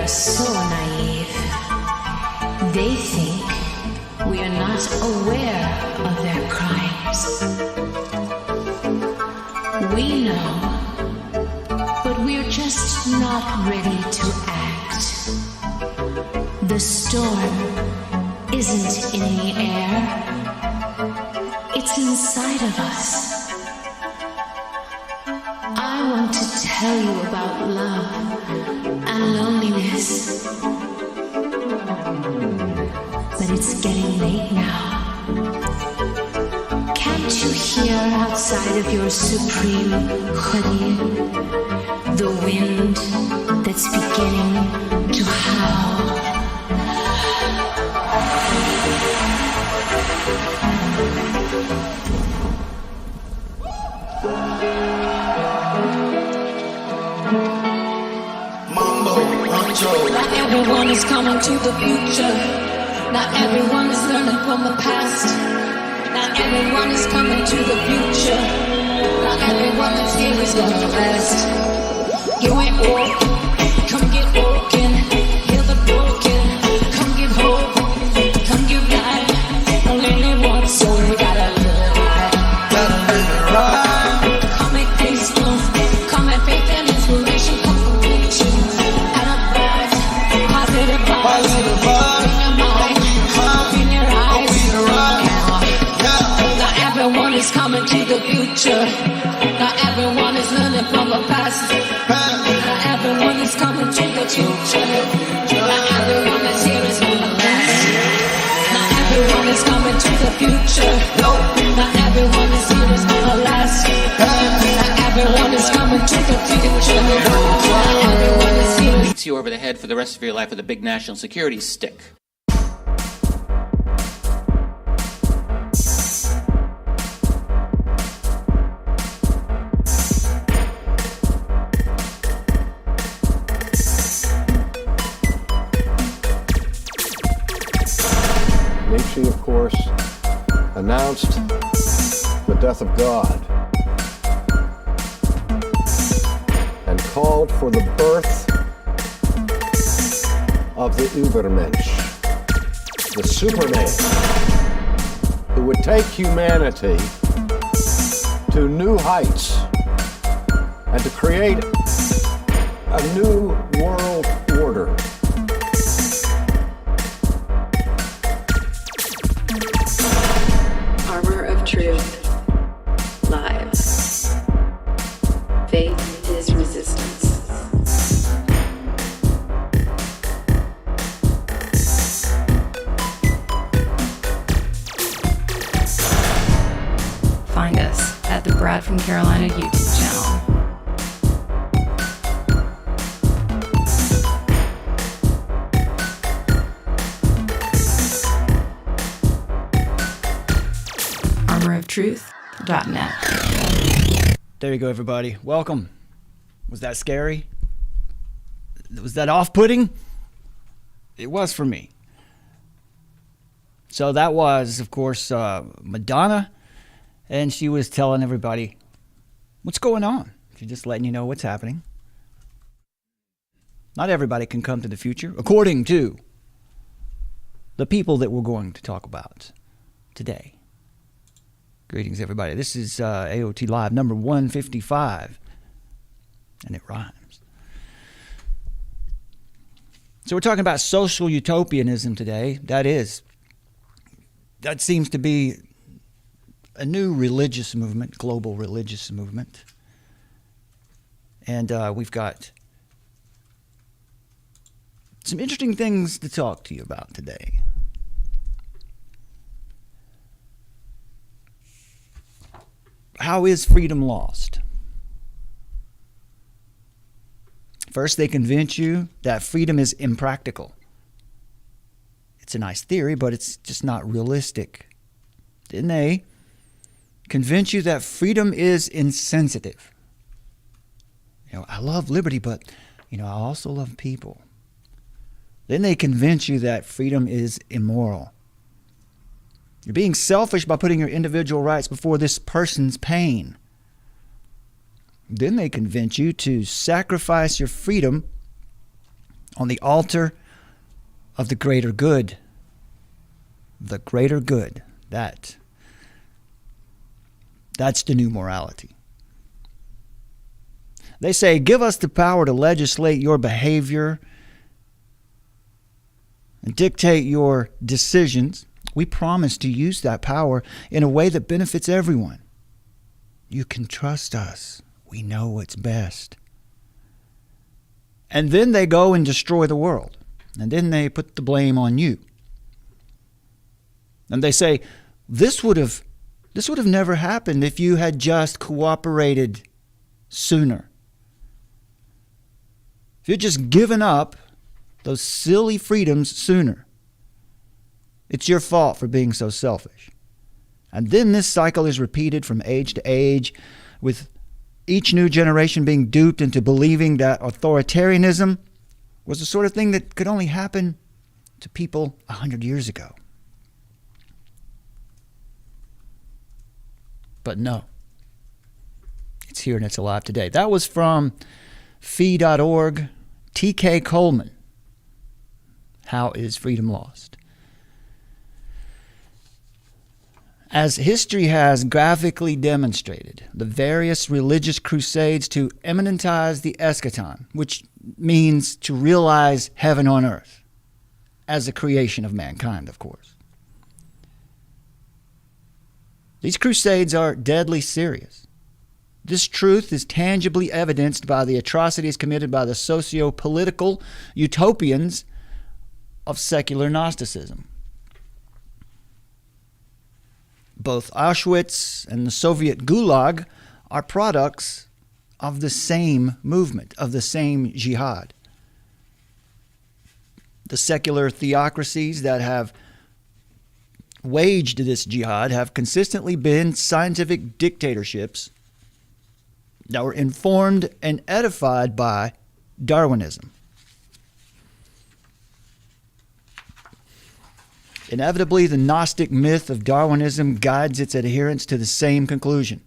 so naive. They think we are not aware of their crimes. We know, but we're just not ready to act. The storm isn't in the air, it's inside of us. I want to tell you about love and loneliness, but it's getting late now. Can't you hear outside of your supreme hoodie the wind that's beginning to howl? Not everyone is coming to the future. Not everyone is learning from the past. Not everyone is coming to the future. Not everyone that's here is gonna last. You ain't woke, come get woken. Heal the broken, come get hope, come get right. Only live once, so we gotta live right. Gotta live right. Come make peace come. Come have faith and inspiration. Come complete you. Positive vibes in your mind, open your eyes. Not everyone is coming to the future. Not everyone is learning from the past. Not everyone is coming to the future. Not everyone that's here is gonna last. Not everyone is coming to the future. Not everyone is here is gonna last. Not everyone is coming to the future. Not everyone is here. Beats you over the head for the rest of your life with a big national security stick. Nietzsche, of course, announced the death of God and called for the birth of the Übermensch, the Superman, who would take humanity to new heights and to create a new world order. Armor of Truth, live. Faith is resistance. Find us at the Brad from Carolina YouTube channel. armoroftruth.net. There you go, everybody. Welcome. Was that scary? Was that off-putting? It was for me. So that was, of course, Madonna. And she was telling everybody what's going on. She's just letting you know what's happening. Not everybody can come to the future, according to the people that we're going to talk about today. Greetings, everybody. This is AoT Live number 155. And it rhymes. So we're talking about social utopianism today. That seems to be a new religious movement, global religious movement. And we've got some interesting things to talk to you about today. How is freedom lost? First, they convince you that freedom is impractical. It's a nice theory, but it's just not realistic. Then they convince you that freedom is insensitive. I love liberty, but, I also love people. Then they convince you that freedom is immoral. You're being selfish by putting your individual rights before this person's pain. Then they convince you to sacrifice your freedom on the altar of the greater good. The greater good. That's the new morality. They say, give us the power to legislate your behavior and dictate your decisions. We promise to use that power in a way that benefits everyone. You can trust us. We know what's best. And then they go and destroy the world. And then they put the blame on you. And they say, this would have never happened if you had just cooperated sooner. If you'd just given up those silly freedoms sooner. It's your fault for being so selfish. And then this cycle is repeated from age to age, with each new generation being duped into believing that authoritarianism was the sort of thing that could only happen to people 100 years ago. But no, it's here and it's alive today. That was from fee.org, T.K. Coleman. How is freedom lost? As history has graphically demonstrated, the various religious crusades to immanentize the eschaton, which means to realize heaven on earth, as a creation of mankind, of course. These crusades are deadly serious. This truth is tangibly evidenced by the atrocities committed by the socio-political utopians of secular Gnosticism. Both Auschwitz and the Soviet Gulag are products of the same movement, of the same jihad. The secular theocracies that have waged this jihad have consistently been scientific dictatorships that were informed and edified by Darwinism. Inevitably, the Gnostic myth of Darwinism guides its adherents to the same conclusion.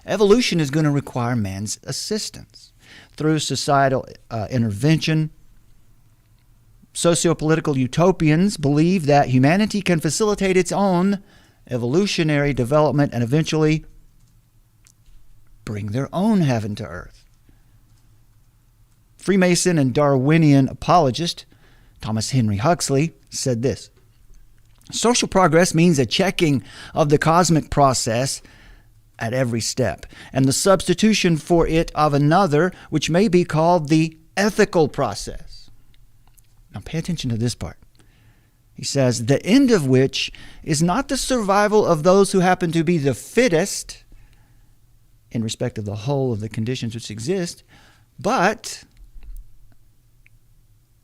Evolution is going to require man's assistance. Through societal intervention, sociopolitical utopians believe that humanity can facilitate its own evolutionary development and eventually bring their own heaven to earth. Freemason and Darwinian apologist Thomas Henry Huxley said this: social progress means a checking of the cosmic process at every step, and the substitution for it of another, which may be called the ethical process. Now pay attention to this part. He says, the end of which is not the survival of those who happen to be the fittest in respect of the whole of the conditions which exist, but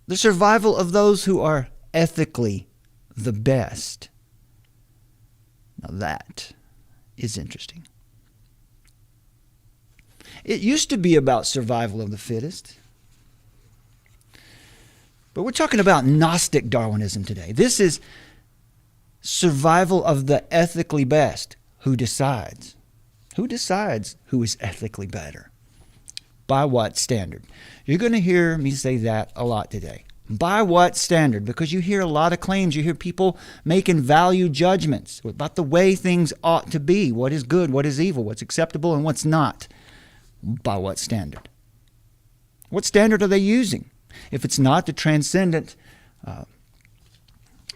the survival of those who are ethically the best. Now that is interesting. It used to be about survival of the fittest. But we're talking about Gnostic Darwinism today. This is survival of the ethically best. Who decides? Who decides who is ethically better? By what standard? You're going to hear me say that a lot today. By what standard? Because you hear a lot of claims. You hear people making value judgments about the way things ought to be. What is good, what is evil, what's acceptable, and what's not. By what standard? What standard are they using? If it's not the transcendent,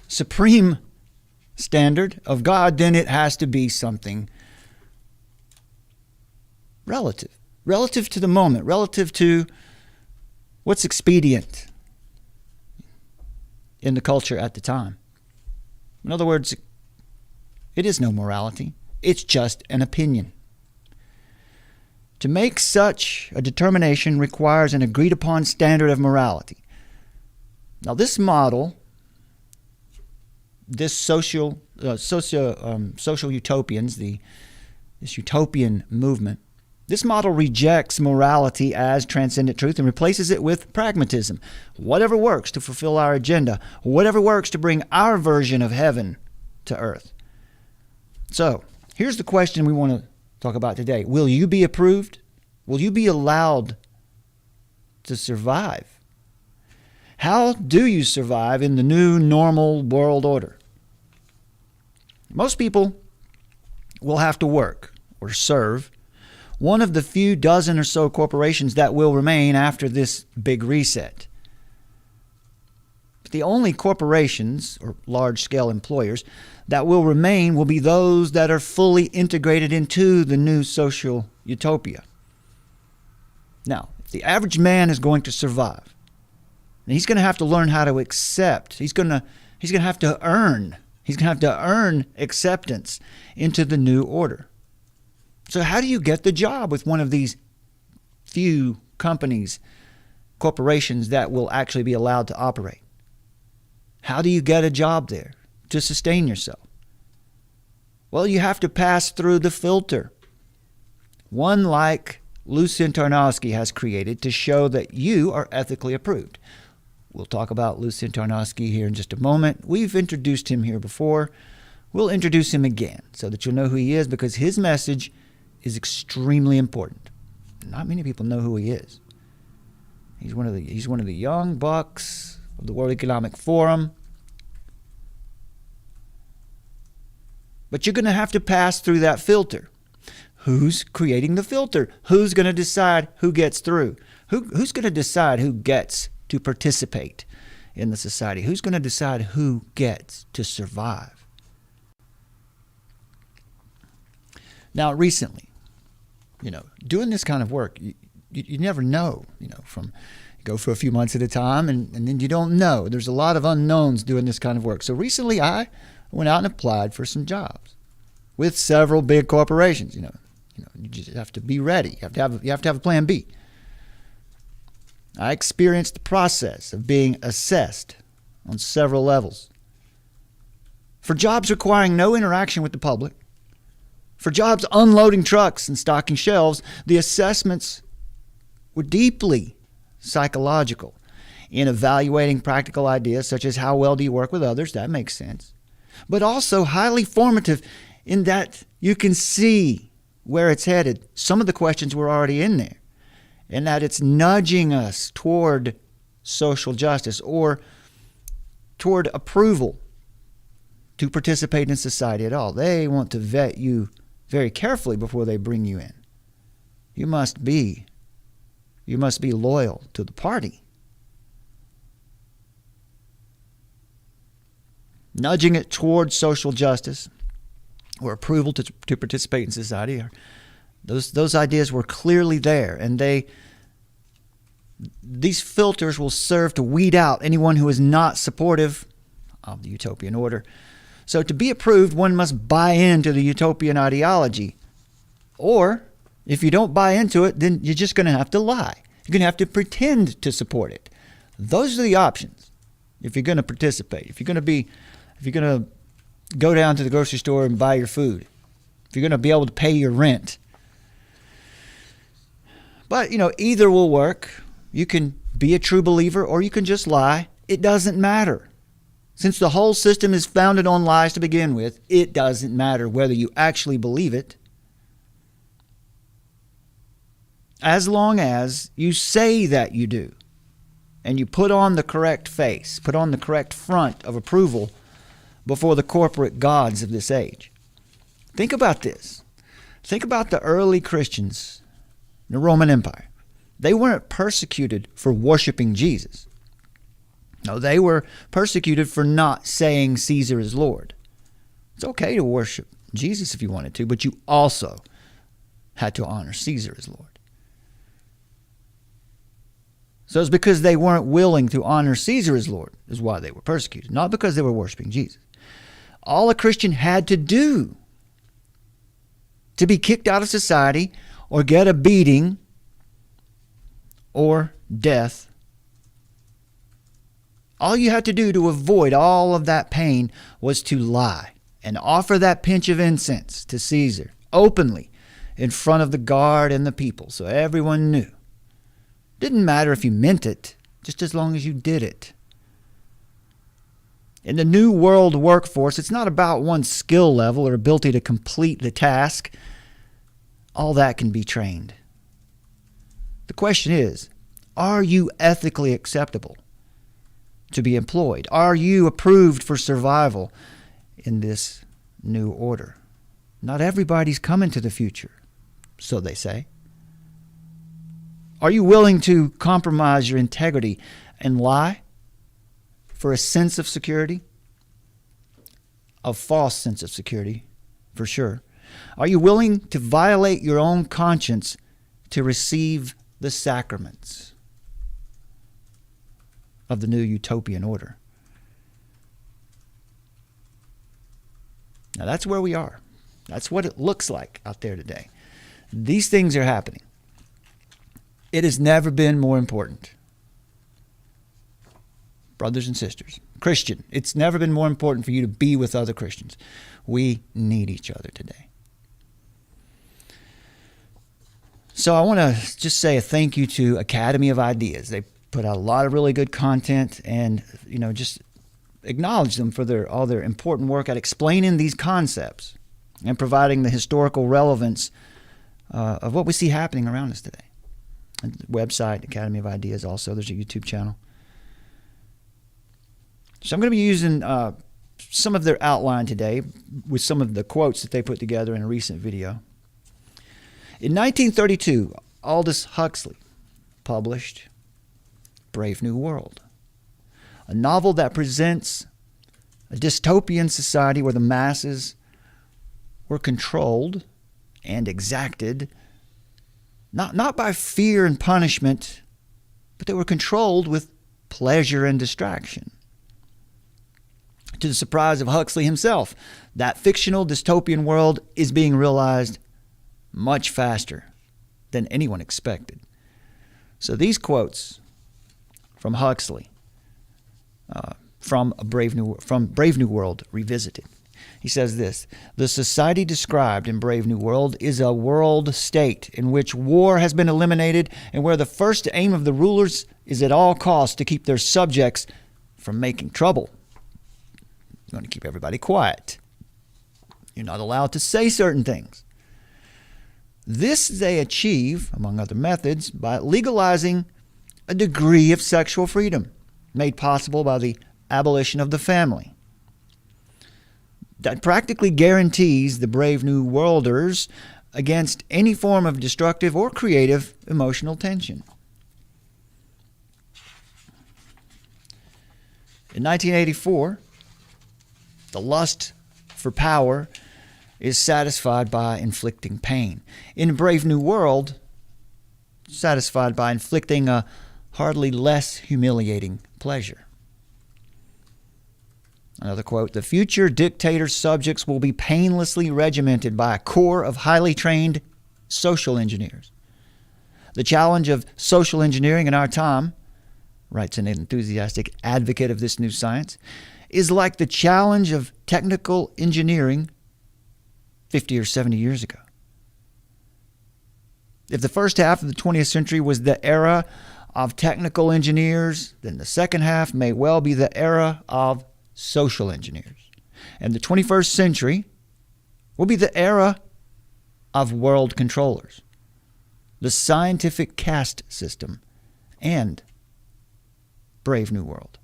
supreme standard of God, then it has to be something relative. Relative to the moment. Relative to what's expedient in the culture at the time. In other words, it is no morality. It's just an opinion. To make such a determination requires an agreed upon standard of morality. Now this model, this social utopians, this utopian movement, this model rejects morality as transcendent truth and replaces it with pragmatism. Whatever works to fulfill our agenda, whatever works to bring our version of heaven to earth. So, here's the question we want to talk about today. Will you be approved? Will you be allowed to survive How do you survive in the new normal world order? Most people will have to work or serve one of the few dozen or so corporations that will remain after this big reset. But the only corporations or large-scale employers that will remain will be those that are fully integrated into the new social utopia. Now, if the average man is going to survive, and he's going to have to learn how to accept. He's going to have to earn. He's going to have to earn acceptance into the new order. So how do you get the job with one of these few companies, corporations that will actually be allowed to operate? How do you get a job there to sustain yourself? Well, you have to pass through the filter. One like Lucien Tarnowski has created to show that you are ethically approved. We'll talk about Lucien Tarnowski here in just a moment. We've introduced him here before. We'll introduce him again so that you'll know who he is, because his message is extremely important. Not many people know who he is. He's one of the young bucks of the World Economic Forum. But you're going to have to pass through that filter. Who's creating the filter? Who's going to decide who gets through? Who's going to decide who gets to participate in the society? Who's going to decide who gets to survive? Now, recently, doing this kind of work, you never know, from go for a few months at a time, and then you don't know. There's a lot of unknowns doing this kind of work. So recently I went out and applied for some jobs with several big corporations. You just have to be ready. You have to have a plan B. I experienced the process of being assessed on several levels. For jobs requiring no interaction with the public, for jobs unloading trucks and stocking shelves, the assessments were deeply psychological in evaluating practical ideas such as how well do you work with others, that makes sense, but also highly formative in that you can see where it's headed. Some of the questions were already in there, and that it's nudging us toward social justice or toward approval to participate in society at all. They want to vet you very carefully before they bring you in. You must be loyal to the party. Nudging it towards social justice or approval to participate in society, those ideas were clearly there, and these filters will serve to weed out anyone who is not supportive of the utopian order. So to be approved, one must buy into the utopian ideology. Or if you don't buy into it, then you're just going to have to lie. You're going to have to pretend to support it. Those are the options if you're going to participate. If you're going to go down to the grocery store and buy your food. If you're going to be able to pay your rent. But, either will work. You can be a true believer or you can just lie. It doesn't matter. Since the whole system is founded on lies to begin with, it doesn't matter whether you actually believe it. As long as you say that you do, and you put on the correct face, put on the correct front of approval before the corporate gods of this age. Think about this. Think about the early Christians in the Roman Empire. They weren't persecuted for worshiping Jesus. No, they were persecuted for not saying Caesar is Lord. It's okay to worship Jesus if you wanted to, but you also had to honor Caesar as Lord. So it's because they weren't willing to honor Caesar as Lord is why they were persecuted, not because they were worshiping Jesus. All a Christian had to do to be kicked out of society or get a beating or death, all you had to do to avoid all of that pain was to lie and offer that pinch of incense to Caesar openly in front of the guard and the people so everyone knew. Didn't matter if you meant it, just as long as you did it. In the new world workforce, it's not about one's skill level or ability to complete the task. All that can be trained. The question is, are you ethically acceptable? to be employed? Are you approved for survival in this new order? Not everybody's coming to the future, so they say. Are you willing to compromise your integrity and lie for a sense of security? A false sense of security, for sure. Are you willing to violate your own conscience to receive the sacraments of the new utopian order? Now that's where we are. That's what it looks like out there today. These things are happening. It has never been more important. Brothers and sisters, Christian, it's never been more important for you to be with other Christians. We need each other today. So I want to just say a thank you to Academy of Ideas. They put out a lot of really good content, and just acknowledge them for all their important work at explaining these concepts and providing the historical relevance of what we see happening around us today. And the website, Academy of Ideas, also. There's a YouTube channel. So I'm going to be using some of their outline today with some of the quotes that they put together in a recent video. In 1932, Aldous Huxley published Brave New World, a novel that presents a dystopian society where the masses were controlled and exacted not by fear and punishment, but they were controlled with pleasure and distraction. To the surprise of Huxley himself, that fictional dystopian world is being realized much faster than anyone expected. So these quotes from Huxley, from Brave New World Revisited. He says this: "The society described in Brave New World is a world state in which war has been eliminated and where the first aim of the rulers is at all costs to keep their subjects from making trouble. You want to keep everybody quiet. You're not allowed to say certain things. This they achieve, among other methods, by legalizing a degree of sexual freedom made possible by the abolition of the family. That practically guarantees the Brave New Worlders against any form of destructive or creative emotional tension." In 1984, the lust for power is satisfied by inflicting pain. In Brave New World, satisfied by inflicting a hardly less humiliating pleasure. Another quote: "The future dictator's subjects will be painlessly regimented by a corps of highly trained social engineers. The challenge of social engineering in our time," writes an enthusiastic advocate of this new science, "is like the challenge of technical engineering 50 or 70 years ago. If the first half of the 20th century was the era of technical engineers, then the second half may well be the era of social engineers. And the 21st century will be the era of world controllers, the scientific caste system, and Brave New World."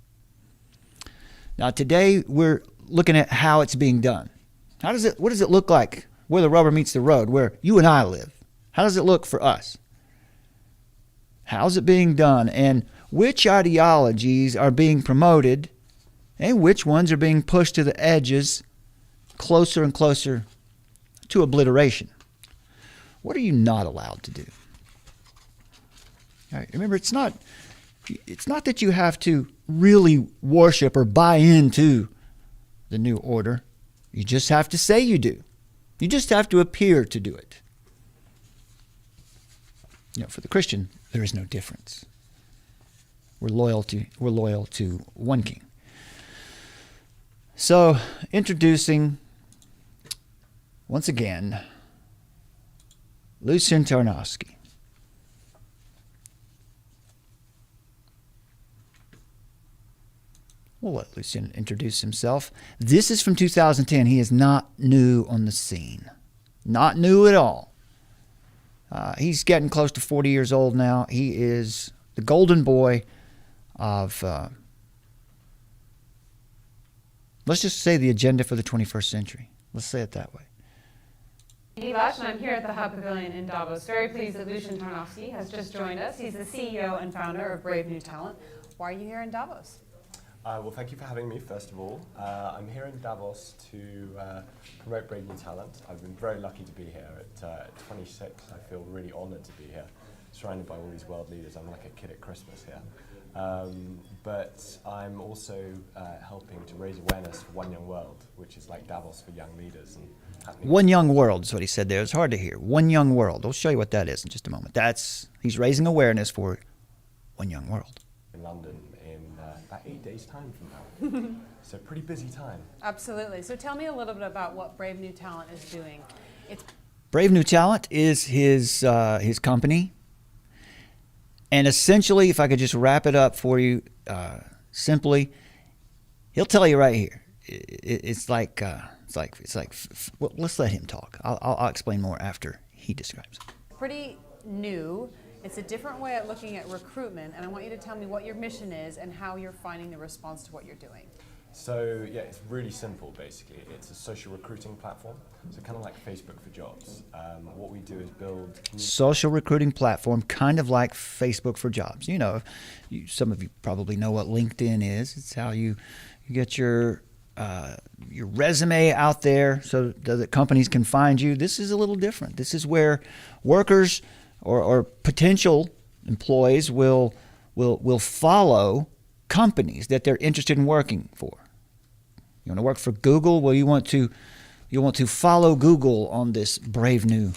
Now today we're looking at how it's being done. What does it look like where the rubber meets the road, where you and I live? How does it look for us? How's it being done? And which ideologies are being promoted and which ones are being pushed to the edges closer and closer to obliteration? What are you not allowed to do? All right, remember, it's not that you have to really worship or buy into the new order. You just have to say you do. You just have to appear to do it. For the Christian, there is no difference. We're loyal to one king. So, introducing, once again, Lucien Tarnowski. We'll let Lucien introduce himself. This is from 2010. He is not new on the scene. Not new at all. He's getting close to 40 years old now. He is the golden boy of Let's just say the agenda for the 21st century. Let's say it that way. Hive, and I'm here at the Hub Pavilion in Davos. Very pleased that Lucian Tarnowski has just joined us. He's the CEO and founder of Brave New Talent. Why are you here in Davos? Well, thank you for having me, first of all. I'm here in Davos to promote Brave New Talent. I've been very lucky to be here. At 26, I feel really honored to be here, surrounded by all these world leaders. I'm like a kid at Christmas here. But I'm also helping to raise awareness for One Young World, which is like Davos for young leaders. And One Young World is what he said there. It's hard to hear. One Young World. I'll show you what that is in just a moment. He's raising awareness for One Young World. In London in about 8 days' time from now. So pretty busy time. Absolutely. So tell me a little bit about what Brave New Talent is doing. Brave New Talent is his company. And essentially, if I could just wrap it up for you simply, he'll tell you right here. Well, let's let him talk. I'll explain more after he describes it. Pretty new. It's a different way of looking at recruitment, and I want you to tell me what your mission is and how you're finding the response to what you're doing. So yeah, it's really simple basically. It's a social recruiting platform, so kind of like Facebook for jobs. What we do is build social recruiting platform, kind of like Facebook for jobs. You know, some of you probably know what LinkedIn is. It's how you get your resume out there so that companies can find you. This is a little different. This is where workers or potential employees will follow companies that they're interested in working for. You want to work for Google? Well, you want to follow Google on this Brave New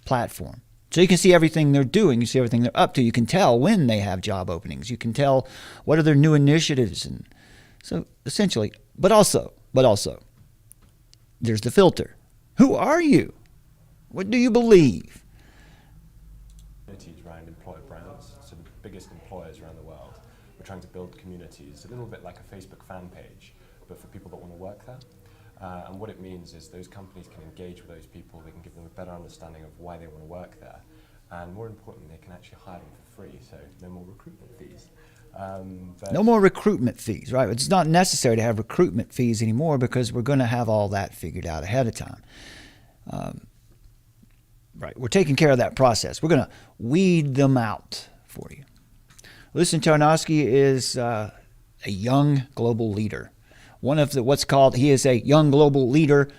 platform. So you can see everything they're doing. You see everything they're up to. You can tell when they have job openings. You can tell what are their new initiatives. And so essentially, but also, there's the filter. Who are you? What do you believe? Around employer brands, so the biggest employers around the world. We're trying to build communities, a little bit like a Facebook fan page, but for people that want to work there. And what it means is those companies can engage with those people, they can give them a better understanding of why they want to work there, and more importantly, they can actually hire them for free, so no more recruitment fees. No more recruitment fees, right? It's not necessary to have recruitment fees anymore because we're going to have all that figured out ahead of time. Right, we're taking care of that process. We're going to weed them out for you. Lucian Tarnowski is a young global leader. He is a young global leader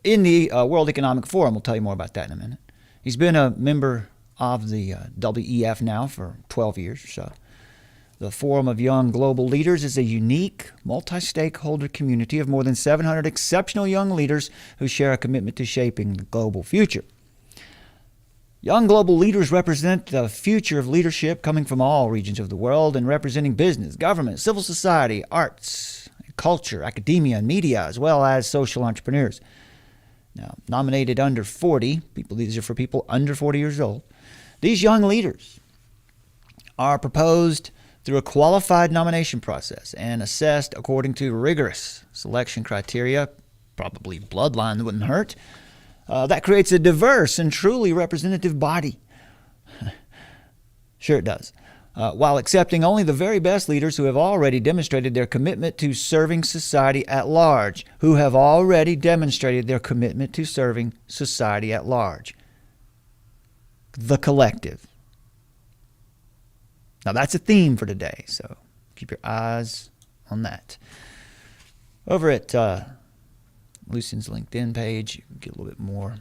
in the World Economic Forum. We'll tell you more about that in a minute. He's been a member of the WEF now for 12 years or so. The Forum of Young Global Leaders is a unique, multi-stakeholder community of more than 700 exceptional young leaders who share a commitment to shaping the global future. Young global leaders represent the future of leadership coming from all regions of the world and representing business, government, civil society, arts, culture, academia, and media, as well as social entrepreneurs. Now, nominated under 40, these are for people under 40 years old. These young leaders are proposed through a qualified nomination process and assessed according to rigorous selection criteria, probably bloodline wouldn't hurt. That creates a diverse and truly representative body. Sure it does. While accepting only the very best leaders who have already demonstrated their commitment to serving society at large. The collective. Now that's a theme for today, so keep your eyes on that. Over at Lucian's LinkedIn page, you can get a little bit more.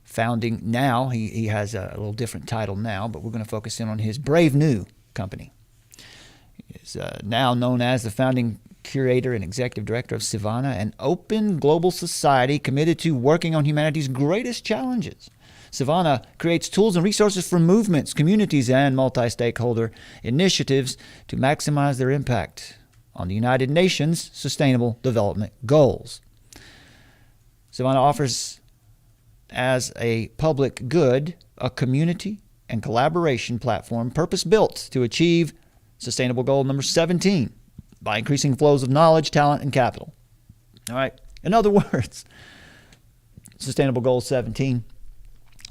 Founding now, he has a little different title now, but we're going to focus in on his Brave New company. He is now known as the founding curator and executive director of Savannah, an open global society committed to working on humanity's greatest challenges. Savannah creates tools and resources for movements, communities, and multi-stakeholder initiatives to maximize their impact on the United Nations Sustainable Development Goals. Savannah offers as a public good a community and collaboration platform purpose-built to achieve sustainable goal number 17 by increasing flows of knowledge, talent, and capital. All right. In other words, sustainable goal 17,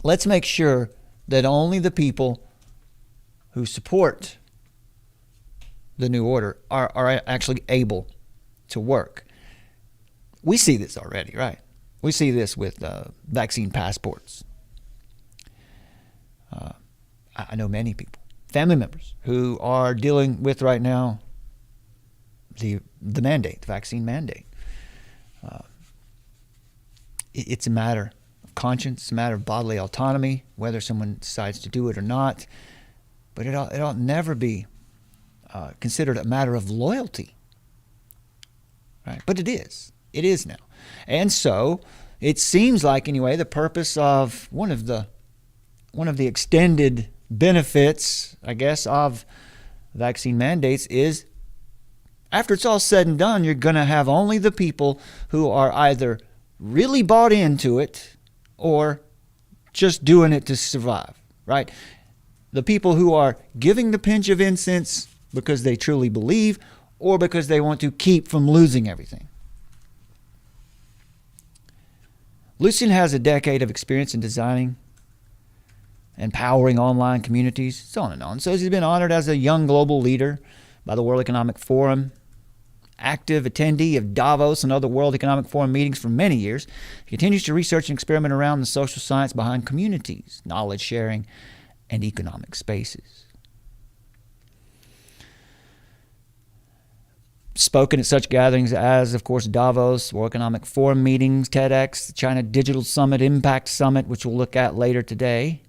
let's make sure that only the people who support the new order are actually able to work. We see this already, right? We see this with vaccine passports. I know many people, family members, who are dealing with right now the mandate, the vaccine mandate. It's a matter of conscience, it's a matter of bodily autonomy, whether someone decides to do it or not. But it ought never be considered a matter of loyalty, right? But it is. It is now. And so it seems like, anyway, the purpose of one of the extended benefits, I guess, of vaccine mandates is, after it's all said and done, you're going to have only the people who are either really bought into it or just doing it to survive, right? The people who are giving the pinch of incense because they truly believe or because they want to keep from losing everything. Lucien has a decade of experience in designing and powering online communities, so on and on. So he's been honored as a young global leader by the World Economic Forum, active attendee of Davos and other World Economic Forum meetings for many years. He continues to research and experiment around the social science behind communities, knowledge sharing, and economic spaces. Spoken at such gatherings as, of course, Davos, World Economic Forum meetings, TEDx, the China Digital Summit, Impact Summit, which we'll look at later today,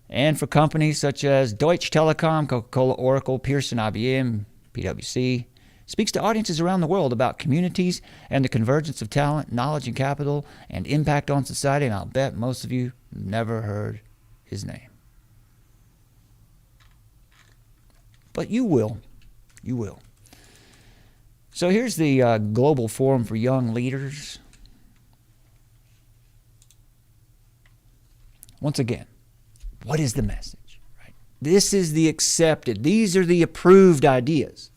and for companies such as Deutsche Telekom, Coca-Cola, Oracle, Pearson, IBM, PwC. Speaks to audiences around the world about communities and the convergence of talent, knowledge, and capital, and impact on society, and I'll bet most of you never heard his name. But you will. You will. So here's the Global Forum for Young Leaders. Once again, what is the message? Right? This is the accepted. These are the approved ideas.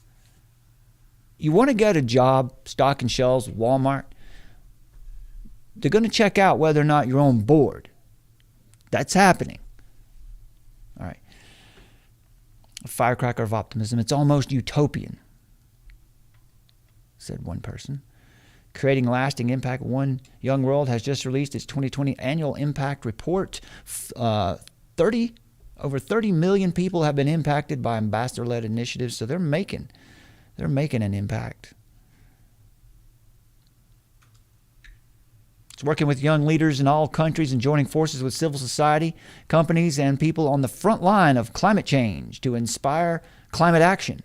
You want to get a job, stocking shelves, Walmart, they're going to check out whether or not you're on board. That's happening. All right. A firecracker of optimism. It's almost utopian, said one person. Creating lasting impact. One Young World has just released its 2020 annual impact report. Over 30 million people have been impacted by ambassador-led initiatives, so they're making an impact. It's working with young leaders in all countries and joining forces with civil society, companies, and people on the front line of climate change to inspire climate action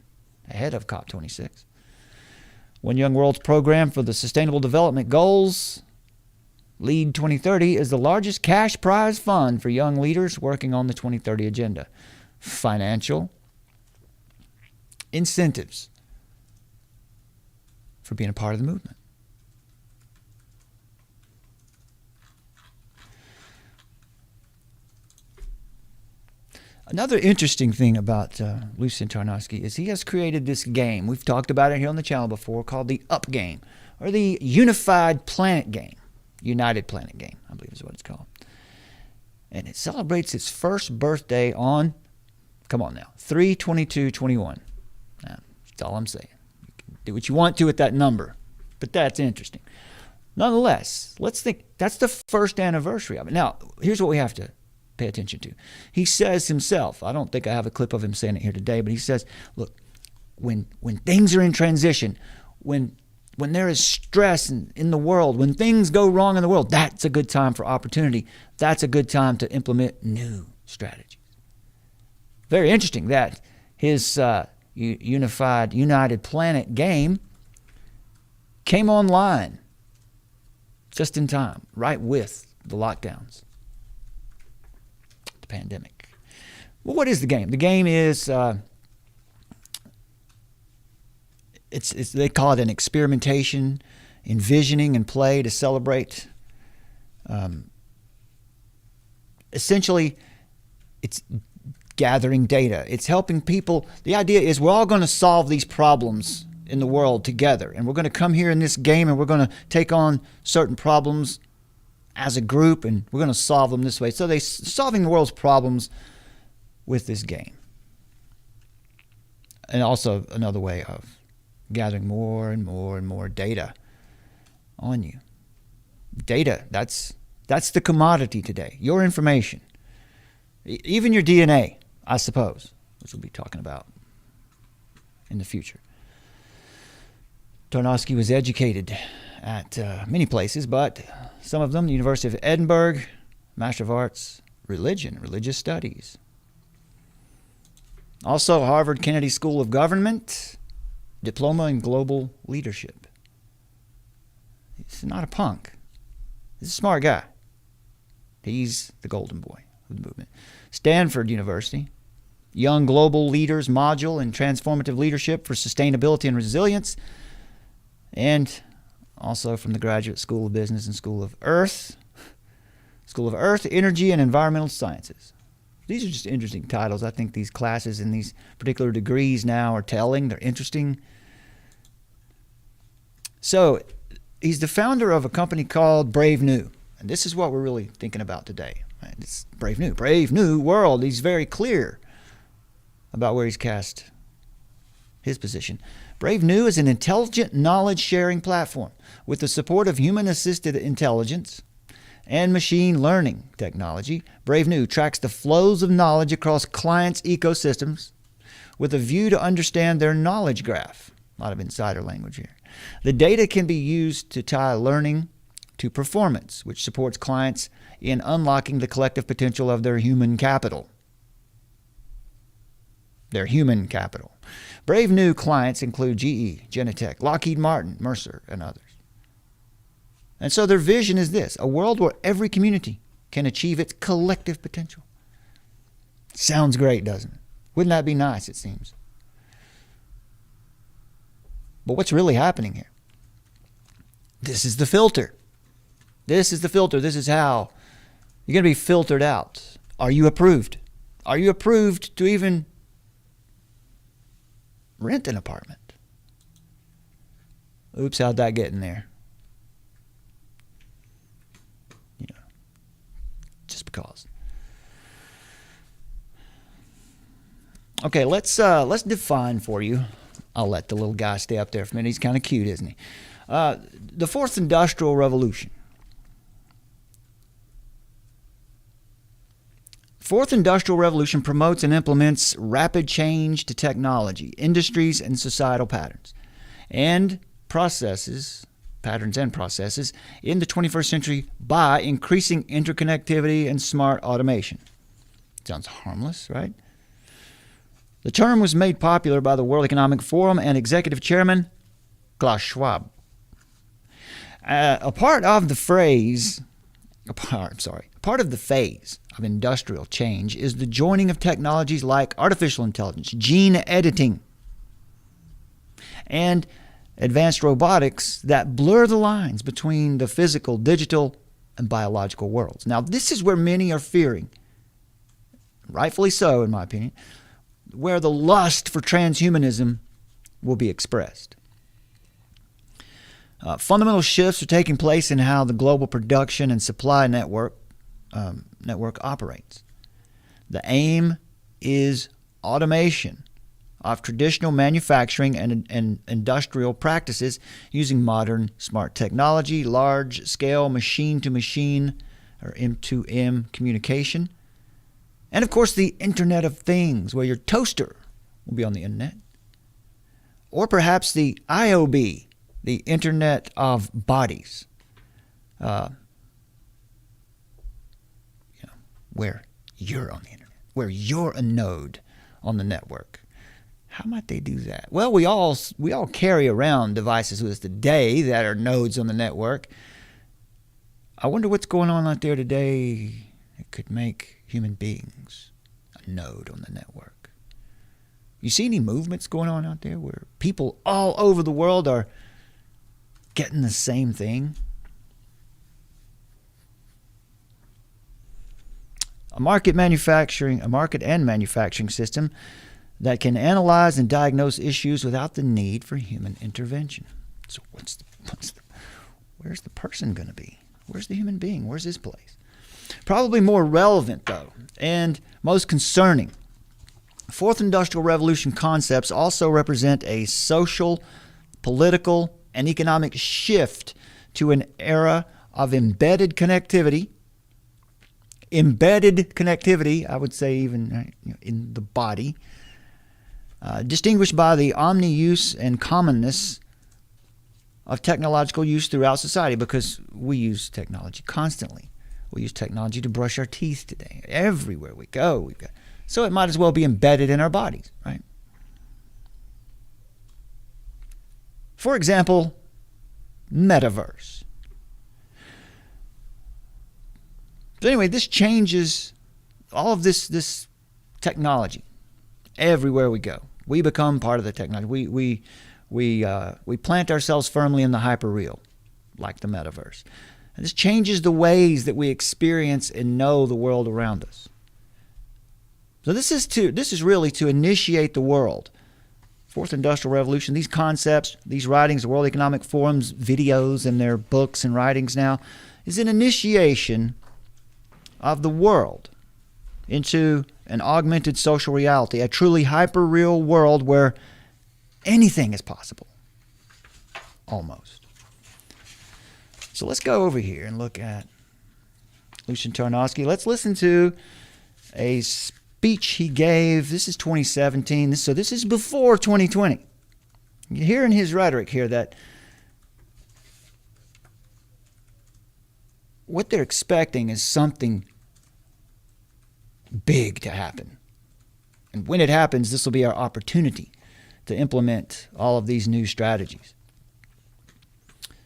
ahead of COP26. One Young World's program for the Sustainable Development Goals, LEAD 2030, is the largest cash prize fund for young leaders working on the 2030 agenda. Financial incentives for being a part of the movement. Another interesting thing about Lucien Tarnowski is he has created this game. We've talked about it here on the channel before, called the UP game, or the Unified Planet game. United Planet game, I believe is what it's called. And it celebrates its first birthday on, come on now, 3/22/21. That's all I'm saying. You can do what you want to with that number, but that's interesting. Nonetheless, let's think, that's the first anniversary of it. Now, here's what we have to pay attention to. He says himself, I don't think I have a clip of him saying it here today, but he says, look, when things are in transition, when there is stress in the world, when things go wrong in the world, that's a good time for opportunity. That's a good time to implement new strategies. Very interesting that his United Planet game came online just in time, right with the lockdowns, the pandemic. Well, what is the game? The game is, they call it an experimentation, envisioning and play to celebrate. Essentially, it's gathering data. It's helping people. The idea is we're all going to solve these problems in the world together. And we're going to come here in this game and we're going to take on certain problems as a group and we're going to solve them this way. So they're solving the world's problems with this game. And also another way of gathering more and more and more data on you. Data, that's the commodity today. Your information. Even your DNA, I suppose, which we'll be talking about in the future. Tarnowski was educated at many places, but some of them, the University of Edinburgh, Master of Arts, Religious Studies. Also, Harvard Kennedy School of Government, Diploma in Global Leadership. He's not a punk. He's a smart guy. He's the golden boy of the movement. Stanford University, Young Global Leaders Module in Transformative Leadership for Sustainability and Resilience, and also from the Graduate School of Business and School of Earth, Energy, and Environmental Sciences. These are just interesting titles. I think these classes and these particular degrees now are telling. They're interesting. So he's the founder of a company called Brave New. And this is what we're really thinking about today. Right? It's Brave New World. He's very clear about where he's cast his position. Brave New is an intelligent knowledge-sharing platform with the support of human-assisted intelligence and machine learning technology. Brave New tracks the flows of knowledge across clients' ecosystems with a view to understand their knowledge graph. A lot of insider language here. The data can be used to tie learning to performance, which supports clients in unlocking the collective potential of their human capital. Brave New clients include GE, Genentech, Lockheed Martin, Mercer, and others. And so their vision is this: a world where every community can achieve its collective potential. Sounds great, doesn't it? Wouldn't that be nice, it seems? But what's really happening here? This is the filter. This is how you're going to be filtered out. Are you approved? Are you approved to even rent an apartment? Oops, how'd that get in there? Just because. Okay, let's define for you. I'll let the little guy stay up there for a minute. He's kind of cute, isn't he? The Fourth Industrial Revolution. Fourth Industrial Revolution promotes and implements rapid change to technology, industries, and societal patterns and processes in the 21st century by increasing interconnectivity and smart automation. Sounds harmless, right? The term was made popular by the World Economic Forum and Executive Chairman Klaus Schwab. A part of the phase of industrial change is the joining of technologies like artificial intelligence, gene editing, and advanced robotics that blur the lines between the physical, digital, and biological worlds. Now, this is where many are fearing, rightfully so in my opinion, where the lust for transhumanism will be expressed. Fundamental shifts are taking place in how the global production and supply network operates. The aim is automation of traditional manufacturing and industrial practices using modern smart technology, large-scale machine-to-machine or M2M communication, and of course the Internet of Things, where your toaster will be on the internet, or perhaps the IOB, the Internet of Bodies, where you're on the internet, where you're a node on the network. How might they do that? Well, we all carry around devices with us today that are nodes on the network. I wonder what's going on out there today that could make human beings a node on the network. You see any movements going on out there where people all over the world are getting the same thing? A market and manufacturing system that can analyze and diagnose issues without the need for human intervention. So where's the person going to be? Where's the human being? Where's his place? Probably more relevant, though, and most concerning, Fourth Industrial Revolution concepts also represent a social political, and economic shift to an era of embedded connectivity. Embedded connectivity, I would say even in the body, distinguished by the omni-use and commonness of technological use throughout society, because we use technology constantly. We use technology to brush our teeth today. Everywhere we go, so it might as well be embedded in our bodies, right? For example, metaverse. So anyway, this changes all of this technology. Everywhere we go, we become part of the technology. We plant ourselves firmly in the hyperreal, like the metaverse. And this changes the ways that we experience and know the world around us. So this is really to initiate the world. Fourth Industrial Revolution, these concepts, these writings, the World Economic Forum's videos and their books and writings now, is an initiation of the world into an augmented social reality, a truly hyper-real world where anything is possible, almost. So let's go over here and look at Lucian Tarnowski. Let's listen to a speech he gave. This is 2017, so this is before 2020. You hear in his rhetoric here that what they're expecting is something big to happen. And when it happens, this will be our opportunity to implement all of these new strategies.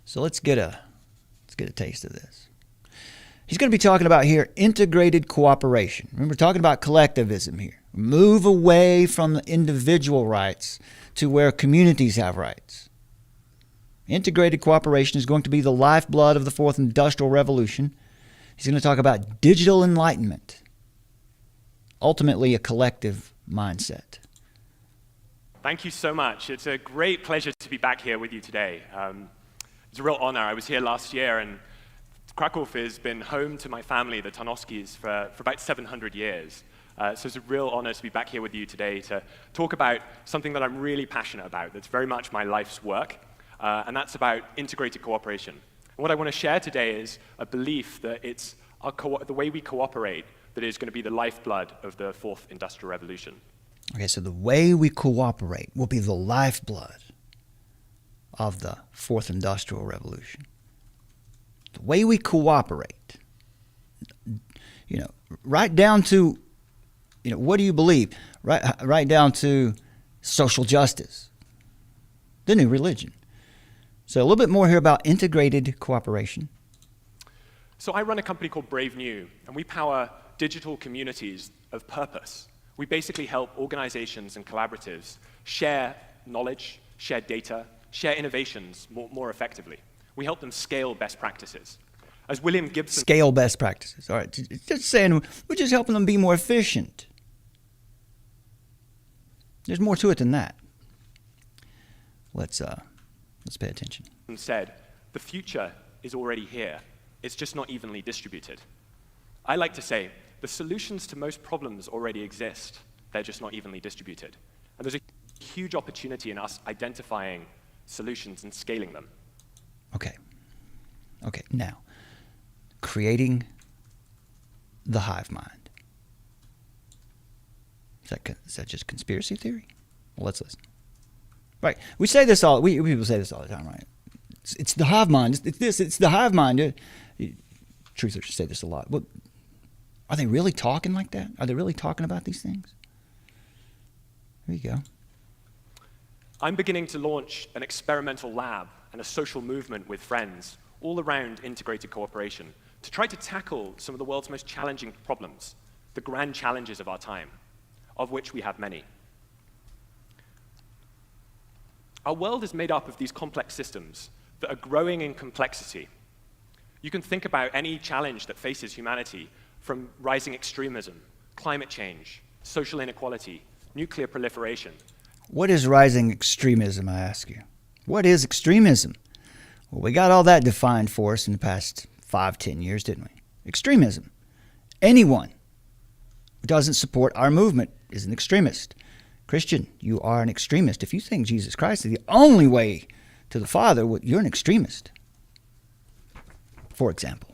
So let's get a taste of this. He's going to be talking about here integrated cooperation. Remember, talking about collectivism here. Move away from the individual rights to where communities have rights. Integrated cooperation is going to be the lifeblood of the Fourth Industrial Revolution. He's going to talk about digital enlightenment. Ultimately, a collective mindset. Thank you so much. It's a great pleasure to be back here with you today. It's a real honor. I was here last year, and Krakow has been home to my family, the Tarnowskis, for about 700 years. So it's a real honor to be back here with you today to talk about something that I'm really passionate about, that's very much my life's work, and that's about integrated cooperation. And what I want to share today is a belief that it's the way we cooperate that is going to be the lifeblood of the Fourth Industrial Revolution. Okay, so the way we cooperate will be the lifeblood of the Fourth Industrial Revolution. The way we cooperate, right down to, what do you believe? Right down to social justice, the new religion. So a little bit more here about integrated cooperation. So I run a company called Brave New, and we power digital communities of purpose. We basically help organizations and collaboratives share knowledge, share data, share innovations more effectively. We help them scale best practices. As William Gibson... Scale best practices. All right. Just saying, we're just helping them be more efficient. There's more to it than that. Let's pay attention. ...said, the future is already here. It's just not evenly distributed. I like to say, the solutions to most problems already exist. They're just not evenly distributed. And there's a huge opportunity in us identifying solutions and scaling them. Okay, now, creating the hive mind. Is that just conspiracy theory? Well, let's listen. Right, we say this all, we people say this all the time, right? It's the hive mind, it's the hive mind. Truthers say this a lot. Well, are they really talking like that? Are they really talking about these things? Here you go. I'm beginning to launch an experimental lab and a social movement with friends all around integrated cooperation to try to tackle some of the world's most challenging problems, the grand challenges of our time, of which we have many. Our world is made up of these complex systems that are growing in complexity. You can think about any challenge that faces humanity, from rising extremism, climate change, social inequality, nuclear proliferation. What is rising extremism, I ask you? What is extremism? Well, we got all that defined for us in the past 5-10 years, didn't we? Extremism. Anyone who doesn't support our movement is an extremist. Christian, you are an extremist. If you think Jesus Christ is the only way to the Father, well, you're an extremist, for example.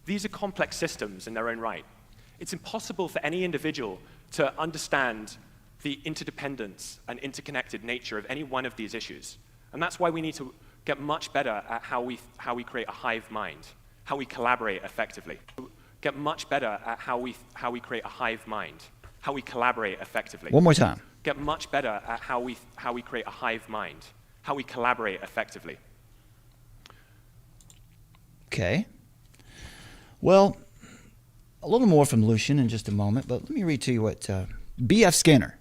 These are complex systems in their own right. It's impossible for any individual to understand the interdependence and interconnected nature of any one of these issues. And that's why we need to get much better at how we create a hive mind, how we collaborate effectively. Get much better at how we create a hive mind, how we collaborate effectively. One more time. Get much better at how we create a hive mind, how we collaborate effectively. Okay. Well, a little more from Lucian in just a moment, but let me read to you what B.F. Skinner,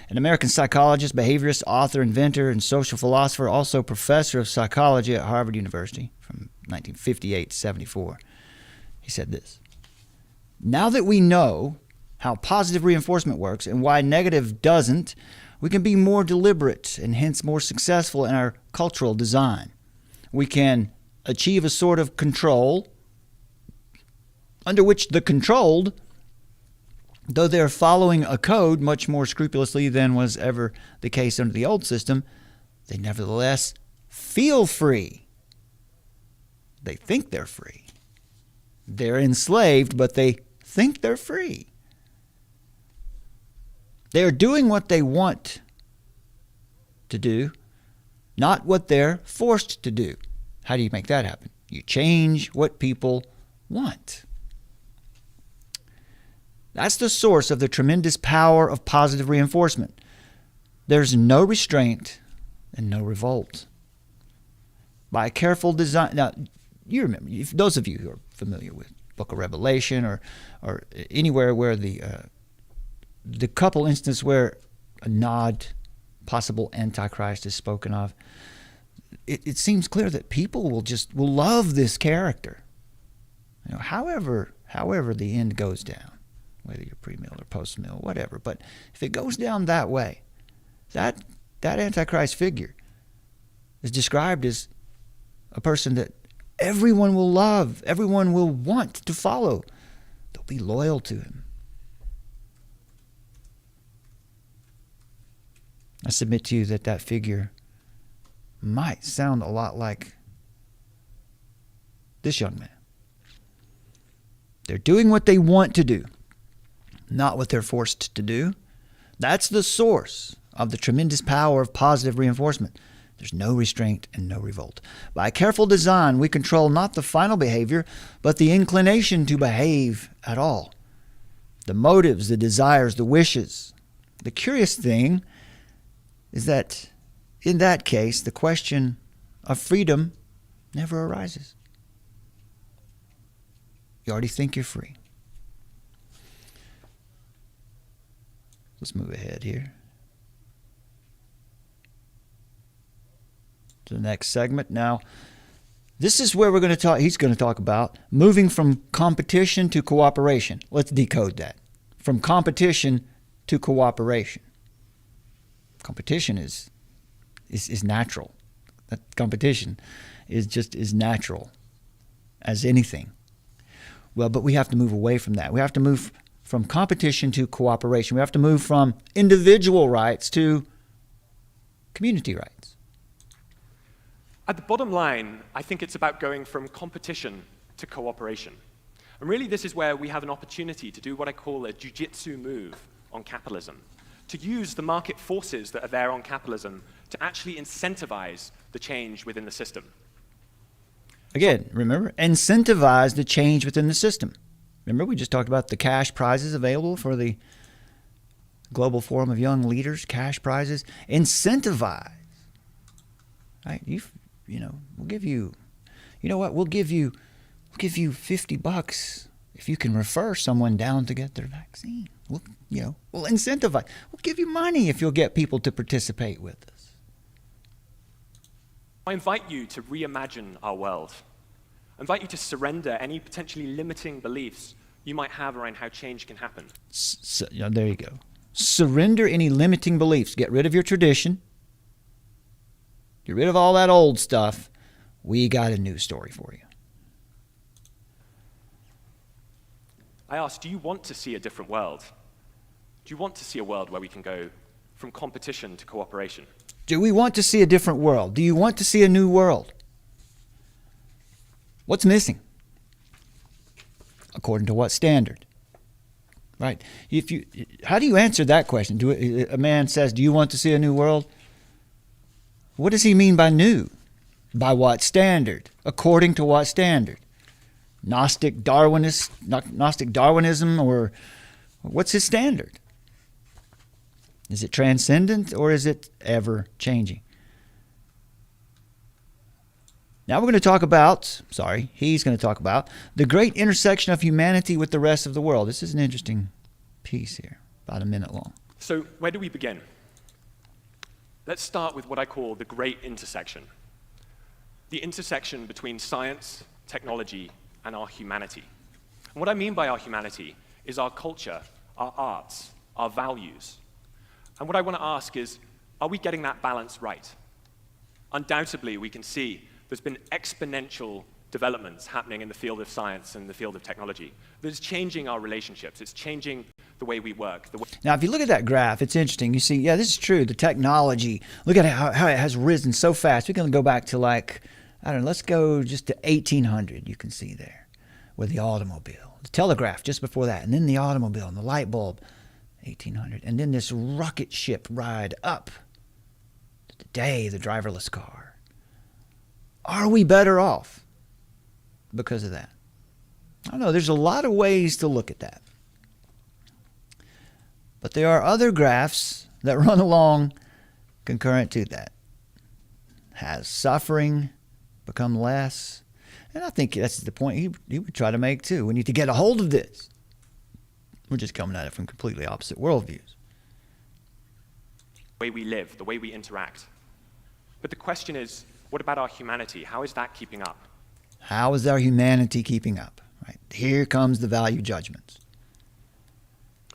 an American psychologist, behaviorist, author, inventor, and social philosopher, also professor of psychology at Harvard University from 1958 to 74. He said this: "Now that we know how positive reinforcement works and why negative doesn't, we can be more deliberate and hence more successful in our cultural design. We can achieve a sort of control under which the controlled, though they're following a code much more scrupulously than was ever the case under the old system, they nevertheless feel free. They think they're free. They're enslaved, but they think they're free. They're doing what they want to do, not what they're forced to do." How do you make that happen? You change what people want. That's the source of the tremendous power of positive reinforcement. There's no restraint and no revolt. By a careful design. Now, you remember, those of you who are familiar with Book of Revelation or anywhere where the couple instance where a nod, possible Antichrist is spoken of, it seems clear that people will love this character. You know, however the end goes down, whether you're pre-mill or post-mill, whatever. But if it goes down that way, that Antichrist figure is described as a person that everyone will love, everyone will want to follow. They'll be loyal to him. I submit to you that figure might sound a lot like this young man. They're doing what they want to do, not what they're forced to do. That's the source of the tremendous power of positive reinforcement. There's no restraint and no revolt. By careful design, we control not the final behavior, but the inclination to behave at all. The motives, the desires, the wishes. The curious thing is that in that case, the question of freedom never arises. You already think you're free. Let's move ahead here to the next segment. Now, this is where he's going to talk about moving from competition to cooperation. Let's decode that. From competition to cooperation. Competition is natural. That competition is just as natural as anything. Well, but we have to move away from that. We have to move from competition to cooperation. We have to move from individual rights to community rights. At the bottom line, I think it's about going from competition to cooperation. And really, this is where we have an opportunity to do what I call a jiu-jitsu move on capitalism, to use the market forces that are there on capitalism to actually incentivize the change within the system. Again, remember, incentivize the change within the system. Remember, we just talked about the cash prizes available for the Global Forum of Young Leaders, cash prizes. Incentivize. Right? We'll give you, you know what? We'll give you $50 if you can refer someone down to get their vaccine. We'll incentivize. We'll give you money if you'll get people to participate with us. I invite you to reimagine our world. I invite you to surrender any potentially limiting beliefs you might have around how change can happen. There you go. Surrender any limiting beliefs. Get rid of your tradition. Get rid of all that old stuff. We got a new story for you. I ask, do you want to see a different world? Do you want to see a world where we can go from competition to cooperation? Do we want to see a different world? Do you want to see a new world? What's missing? According to what standard? Right? How do you answer that question? A man says, do you want to see a new world? What does he mean by new? By what standard? According to what standard? Gnostic Darwinism, or what's his standard? Is it transcendent or is it ever changing? Now we're going to talk about, he's going to talk about the great intersection of humanity with the rest of the world. This is an interesting piece here, about a minute long. So where do we begin? Let's start with what I call the great intersection. The intersection between science, technology, and our humanity. And what I mean by our humanity is our culture, our arts, our values. And what I want to ask is, are we getting that balance right? Undoubtedly, we can see there's been exponential developments happening in the field of science and the field of technology. That's changing our relationships. It's changing the way we work. Now, if you look at that graph, it's interesting. You see, yeah, this is true. The technology, look at how it has risen so fast. We can go back to let's go just to 1800. You can see there with the automobile, the telegraph just before that, and then the automobile and the light bulb, 1800. And then this rocket ship ride up to today, the driverless car. Are we better off because of that? I don't know. There's a lot of ways to look at that. But there are other graphs that run along concurrent to that. Has suffering become less? And I think that's the point he would try to make too. We need to get a hold of this. We're just coming at it from completely opposite worldviews. The way we live, the way we interact. But the question is, what about our humanity? How is that keeping up? How is our humanity keeping up? Right. Here comes the value judgments.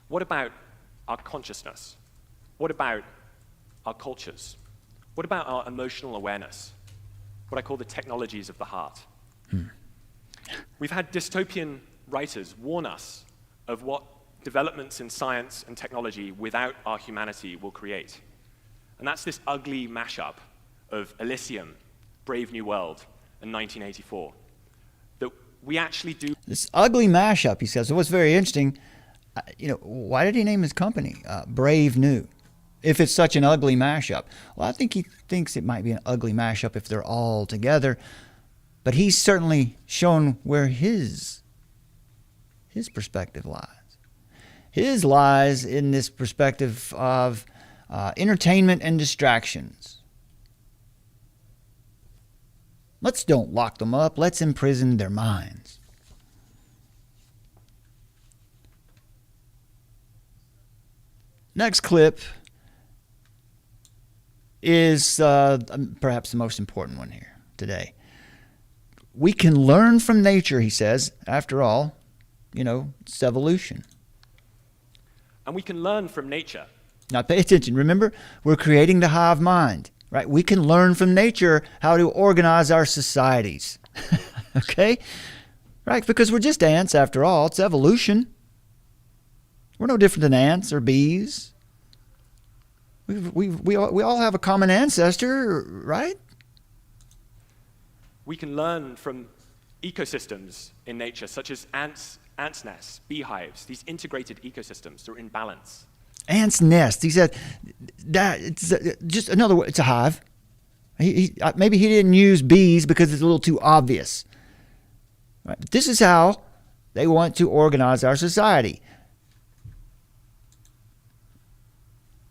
What about our consciousness? What about our cultures? What about our emotional awareness? What I call the technologies of the heart. We've had dystopian writers warn us of what developments in science and technology without our humanity will create. And that's this ugly mashup of Elysium, Brave New World, and 1984. That we actually do... This ugly mashup, he says. So what's very interesting, why did he name his company Brave New? If it's such an ugly mashup. Well, I think he thinks it might be an ugly mashup if they're all together. But he's certainly shown where his perspective lies. His lies in this perspective of entertainment and distractions. Let's don't lock them up. Let's imprison their minds. Next clip is perhaps the most important one here today. We can learn from nature, he says. After all, it's evolution. And we can learn from nature. Now pay attention. Remember, we're creating the hive mind, right? We can learn from nature how to organize our societies. Okay? Right? Because we're just ants after all. It's evolution. We're no different than ants or bees. We all have a common ancestor, right? We can learn from ecosystems in nature, such as ants' nests, beehives, these integrated ecosystems that are in balance. Ant's nest. He said that it's just another word. It's a hive. Maybe he didn't use bees because it's a little too obvious. Right? But this is how they want to organize our society.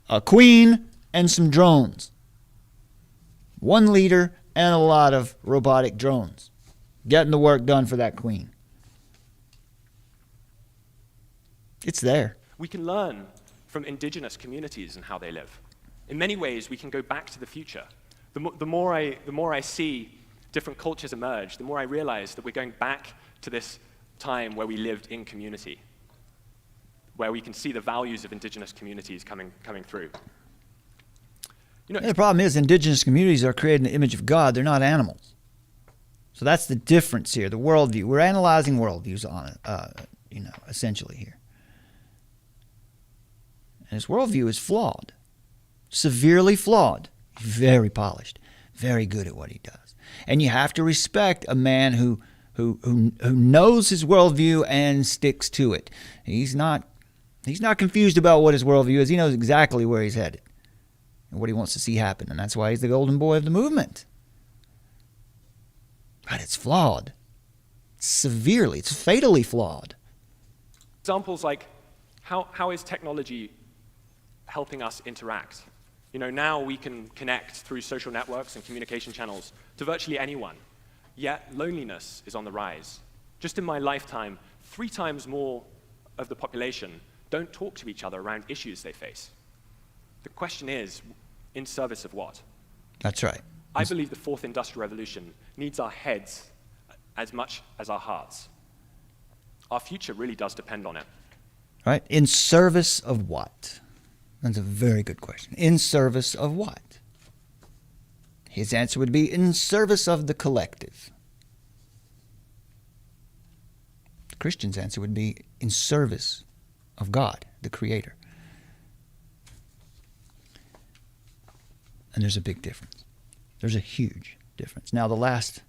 A queen and some drones. One leader and a lot of robotic drones. Getting the work done for that queen. It's there. We can learn from indigenous communities and how they live. In many ways, we can go back to the future. The more I see different cultures emerge, the more I realize that we're going back to this time where we lived in community, where we can see the values of indigenous communities coming through. The problem is indigenous communities are created in the image of God. They're not animals. So that's the difference here, the worldview. We're analyzing worldviews on it, essentially here. And his worldview is flawed, severely flawed. very polished, very good at what he does. And you have to respect a man who knows his worldview and sticks to it. He's not confused about what his worldview is. He knows exactly where he's headed and what he wants to see happen. And that's why he's the golden boy of the movement. But it's flawed. Severely. It's fatally flawed. Examples like how is technology helping us interact? Now we can connect through social networks and communication channels to virtually anyone. Yet loneliness is on the rise. Just in my lifetime, 3 times more of the population don't talk to each other around issues they face. The question is, in service of what? That's right. I believe the 4th Industrial Revolution needs our heads as much as our hearts. Our future really does depend on it. Right? In service of what? That's a very good question. In service of what? His answer would be in service of the collective. The Christian's answer would be in service of God, the Creator. And there's a big difference. There's a huge difference. Now the last,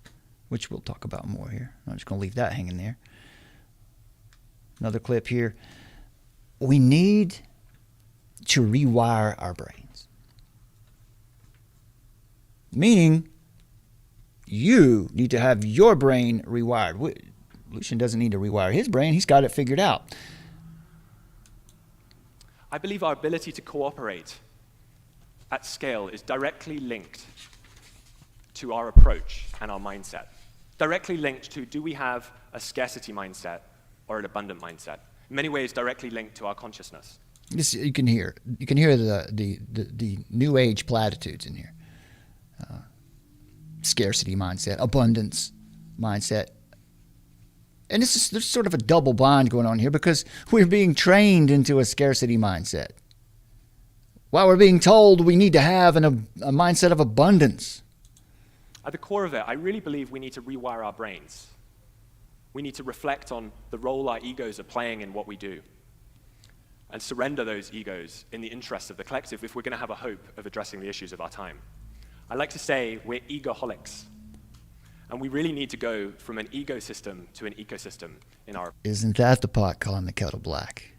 which we'll talk about more here. I'm just going to leave that hanging there. Another clip here. We need to rewire our brains. Meaning, you need to have your brain rewired. Lucian doesn't need to rewire his brain. He's got it figured out. I believe our ability to cooperate at scale is directly linked to our approach and our mindset. Directly linked to, do we have a scarcity mindset or an abundant mindset? In many ways, directly linked to our consciousness. This, you can hear the new age platitudes in here. Scarcity mindset, abundance mindset. And there's sort of a double bind going on here because we're being trained into a scarcity mindset, while we're being told we need to have a mindset of abundance. At the core of it, I really believe we need to rewire our brains. We need to reflect on the role our egos are playing in what we do and surrender those egos in the interest of the collective if we're going to have a hope of addressing the issues of our time. I like to say we're egoholics, and we really need to go from an ecosystem to an ecosystem in our... Isn't that the pot calling the kettle black?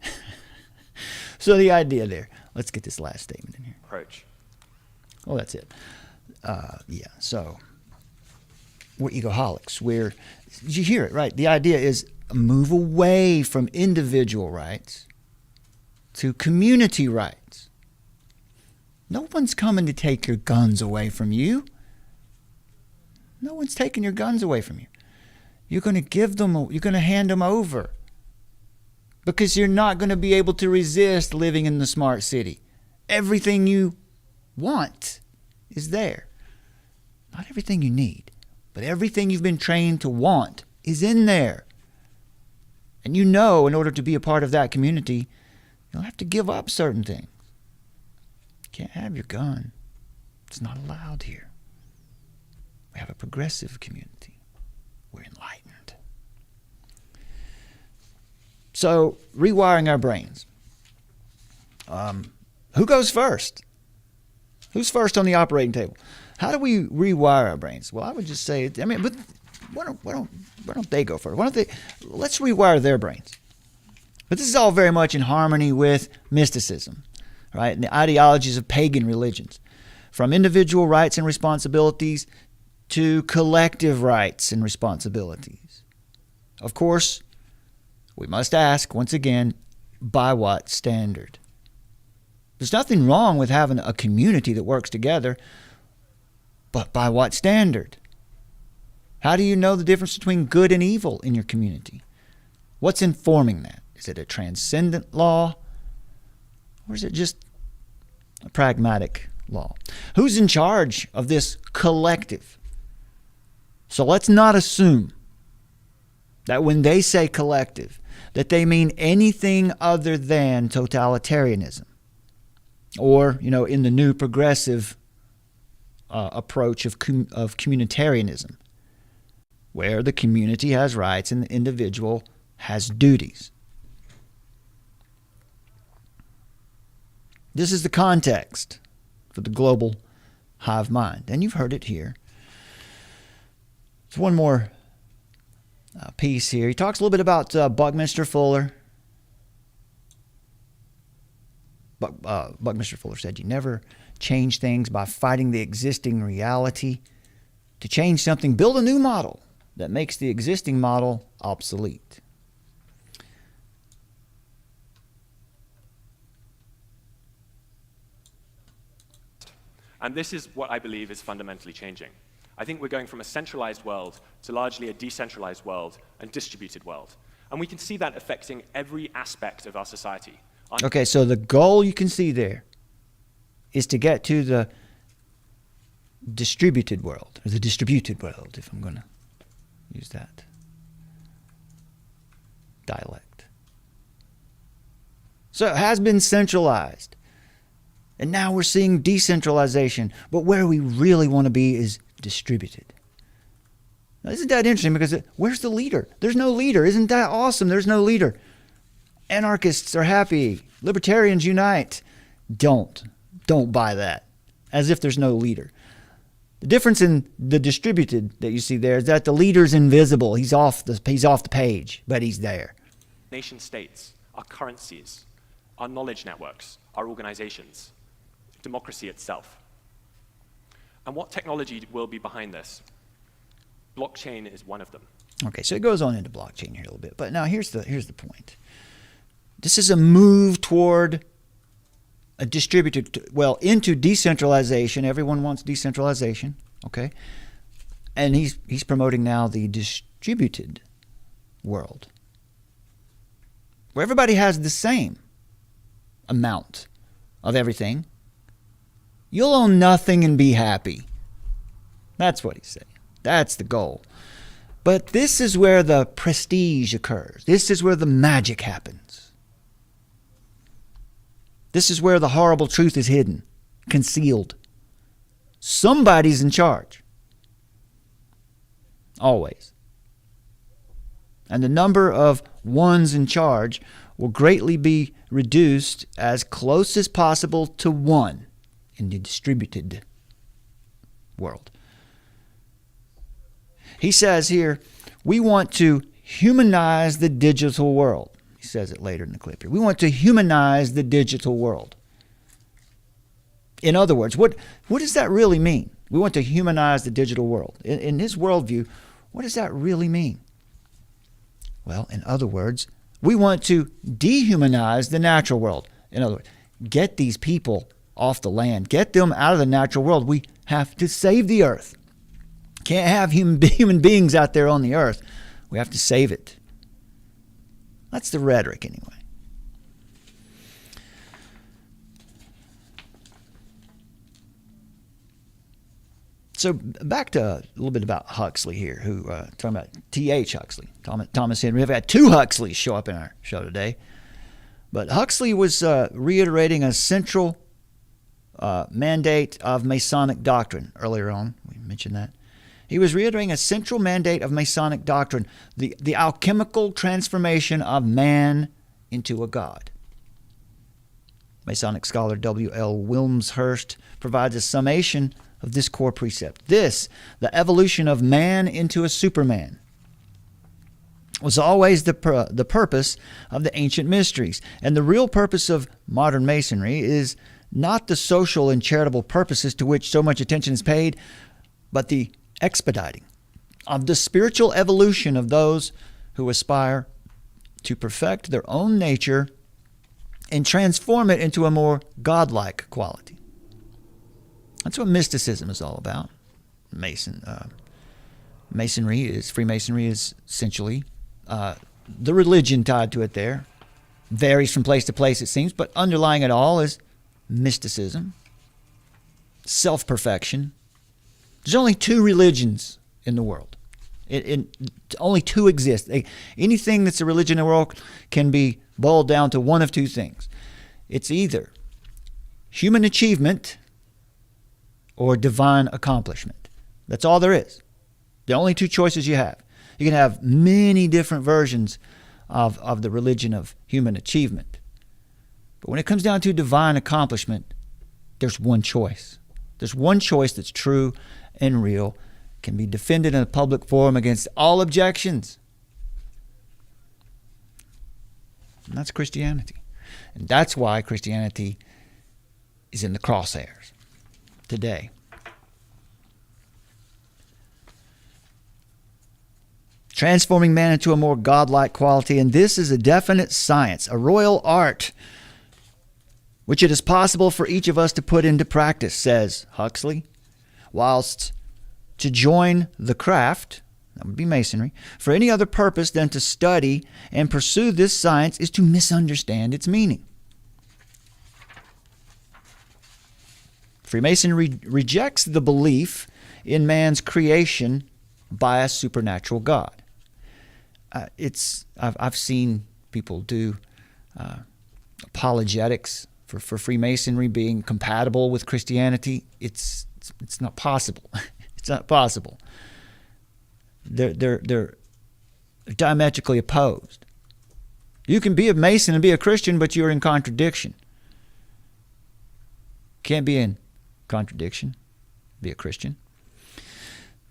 So the idea there, let's get this last statement in here. Approach. Well, that's it. So we're egoholics. You hear it, right? The idea is move away from individual rights to community rights. No one's coming to take your guns away from you. No one's taking your guns away from you. You're going to hand them over because you're not going to be able to resist living in the smart city. Everything you want is there. Not everything you need, but everything you've been trained to want is in there. And in order to be a part of that community, you'll have to give up certain things. You can't have your gun. It's not allowed here. We have a progressive community. We're enlightened. So, rewiring our brains. Who goes first? Who's first on the operating table? How do we rewire our brains? Well, I would just say, but why don't they go first? Let's rewire their brains. But this is all very much in harmony with mysticism, right? And the ideologies of pagan religions. From individual rights and responsibilities to collective rights and responsibilities. Of course, we must ask, once again, by what standard? There's nothing wrong with having a community that works together, but by what standard? How do you know the difference between good and evil in your community? What's informing that? Is it a transcendent law, or is it just a pragmatic law? Who's in charge of this collective? So let's not assume that when they say collective, that they mean anything other than totalitarianism. Or, in the new progressive approach of communitarianism, where the community has rights and the individual has duties. This is the context for the global hive mind. And you've heard it here. There's one more piece here. He talks a little bit about Buckminster Fuller. Buckminster Fuller said, you never change things by fighting the existing reality. To change something, build a new model that makes the existing model obsolete. And this is what I believe is fundamentally changing. I think we're going from a centralized world to largely a decentralized world and distributed world. And we can see that affecting every aspect of our society. Okay, so the goal you can see there is to get to the distributed world, or the distributed world, if I'm going to use that dialect. So it has been centralized. And now we're seeing decentralization. But where we really want to be is distributed. Now, isn't that interesting? Because where's the leader? There's no leader. Isn't that awesome? There's no leader. Anarchists are happy. Libertarians unite. Don't buy that. As if there's no leader. The difference in the distributed that you see there is that the leader's invisible. He's off the page, but he's there. Nation states, our currencies, our knowledge networks, our organizations, democracy itself. And what technology will be behind this? Blockchain is one of them. Okay, so it goes on into blockchain here a little bit. But now here's the point. This is a move toward a distributed, into decentralization. Everyone wants decentralization, okay? And he's promoting now the distributed world, where everybody has the same amount of everything. You'll own nothing and be happy. That's what he's saying. That's the goal. But this is where the prestige occurs. This is where the magic happens. This is where the horrible truth is hidden, concealed. Somebody's in charge. Always. And the number of ones in charge will greatly be reduced as close as possible to one in the distributed world. He says here, we want to humanize the digital world. He says it later in the clip here. We want to humanize the digital world. In other words, what does that really mean? We want to humanize the digital world. In his worldview, what does that really mean? Well, in other words, we want to dehumanize the natural world. In other words, get these people off the land. Get them out of the natural world. We have to save the earth. Can't have human beings out there on the earth. We have to save it. That's the rhetoric anyway. So back to a little bit about Huxley here, who talking about T.H. Huxley, Thomas Henry. We've had two Huxleys show up in our show today. But Huxley was reiterating a central mandate of Masonic doctrine earlier on. We mentioned that. He was reiterating a central mandate of Masonic doctrine, the alchemical transformation of man into a god. Masonic scholar W.L. Wilmshurst provides a summation of this core precept. This, the evolution of man into a superman, was always the purpose of the ancient mysteries. And the real purpose of modern Masonry is not the social and charitable purposes to which so much attention is paid, but the expediting of the spiritual evolution of those who aspire to perfect their own nature and transform it into a more godlike quality. That's what mysticism is all about. Freemasonry is essentially the religion tied to it there. Varies from place to place, it seems, but underlying it all is mysticism, self-perfection. There's only two religions in the world. Only two exist. Anything that's a religion in the world can be boiled down to one of two things. It's either human achievement or divine accomplishment. That's all there is. The only two choices you have. You can have many different versions of the religion of human achievement. But when it comes down to divine accomplishment, there's one choice. There's one choice that's true and real, can be defended in a public forum against all objections. And that's Christianity. And that's why Christianity is in the crosshairs today. Transforming man into a more godlike quality, and this is a definite science, a royal art, which it is possible for each of us to put into practice, says Huxley, whilst to join the craft, that would be masonry, for any other purpose than to study and pursue this science is to misunderstand its meaning. Freemasonry rejects the belief in man's creation by a supernatural God. I've seen people do apologetics for Freemasonry being compatible with Christianity. It's not possible. It's not possible. They're diametrically opposed. You can be a Mason and be a Christian, but you're in contradiction. Can't be in contradiction, be a Christian.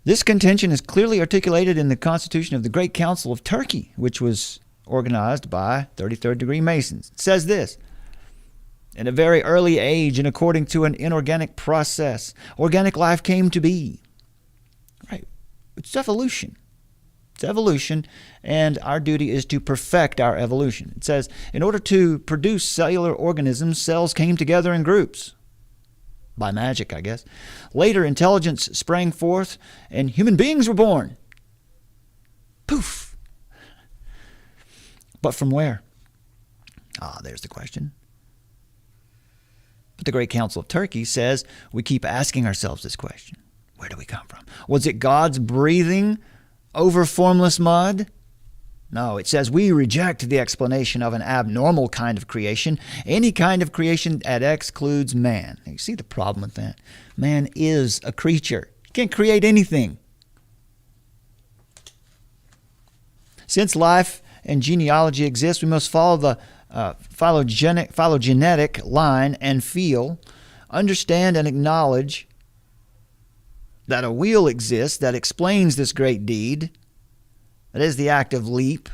This contention is clearly articulated in the Constitution of the Great Council of Turkey, which was organized by 33rd degree Masons. It says this: in a very early age and according to an inorganic process, organic life came to be. Right. It's evolution. It's evolution, and our duty is to perfect our evolution. It says, in order to produce cellular organisms, cells came together in groups. By magic, I guess. Later, intelligence sprang forth, and human beings were born. Poof! But from where? There's the question. But the Great Council of Turkey says we keep asking ourselves this question. Where do we come from? Was it God's breathing over formless mud? No, it says we reject the explanation of an abnormal kind of creation. Any kind of creation that excludes man. You see the problem with that? Man is a creature. He can't create anything. Since life and genealogy exist, we must follow the phylogenetic line and feel, understand and acknowledge that a wheel exists that explains this great deed. That is the act of leap.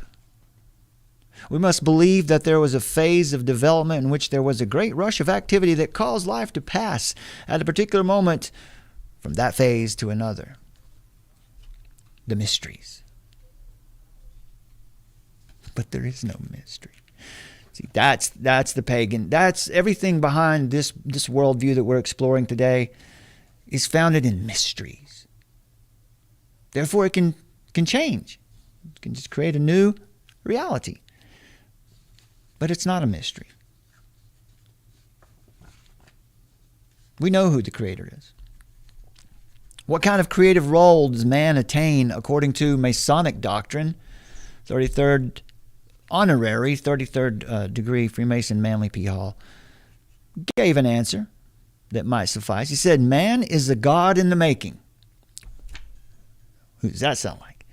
We must believe that there was a phase of development in which there was a great rush of activity that caused life to pass at a particular moment from that phase to another. The mysteries. But there is no mystery. See, that's the pagan. That's everything behind this worldview that we're exploring today is founded in mysteries. Therefore, it can change. You can just create a new reality. But it's not a mystery. We know who the Creator is. What kind of creative role does man attain according to Masonic doctrine? 33rd honorary, 33rd degree Freemason Manly P. Hall gave an answer that might suffice. He said, man is a God in the making. Who does that sound like?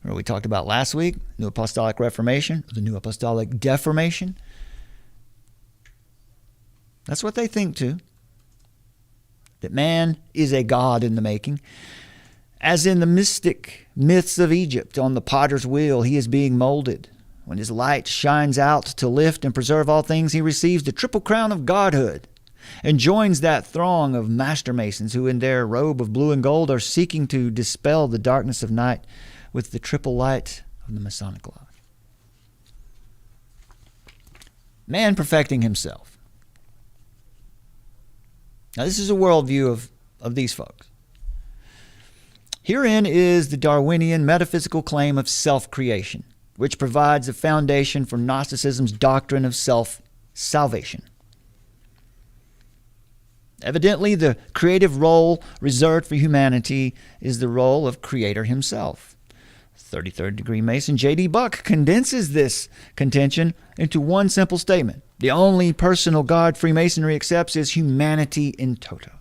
Remember we talked about last week, New Apostolic Reformation, the New Apostolic Deformation. That's what they think too. That man is a God in the making. As in the mystic myths of Egypt, on the potter's wheel, he is being molded. When his light shines out to lift and preserve all things, he receives the triple crown of godhood and joins that throng of master masons who in their robe of blue and gold are seeking to dispel the darkness of night with the triple light of the Masonic Lodge. Man perfecting himself. Now this is a worldview of these folks. Herein is the Darwinian metaphysical claim of self-creation, which provides a foundation for Gnosticism's doctrine of self-salvation. Evidently, the creative role reserved for humanity is the role of Creator himself. 33rd degree Mason J.D. Buck condenses this contention into one simple statement. The only personal God Freemasonry accepts is humanity in toto.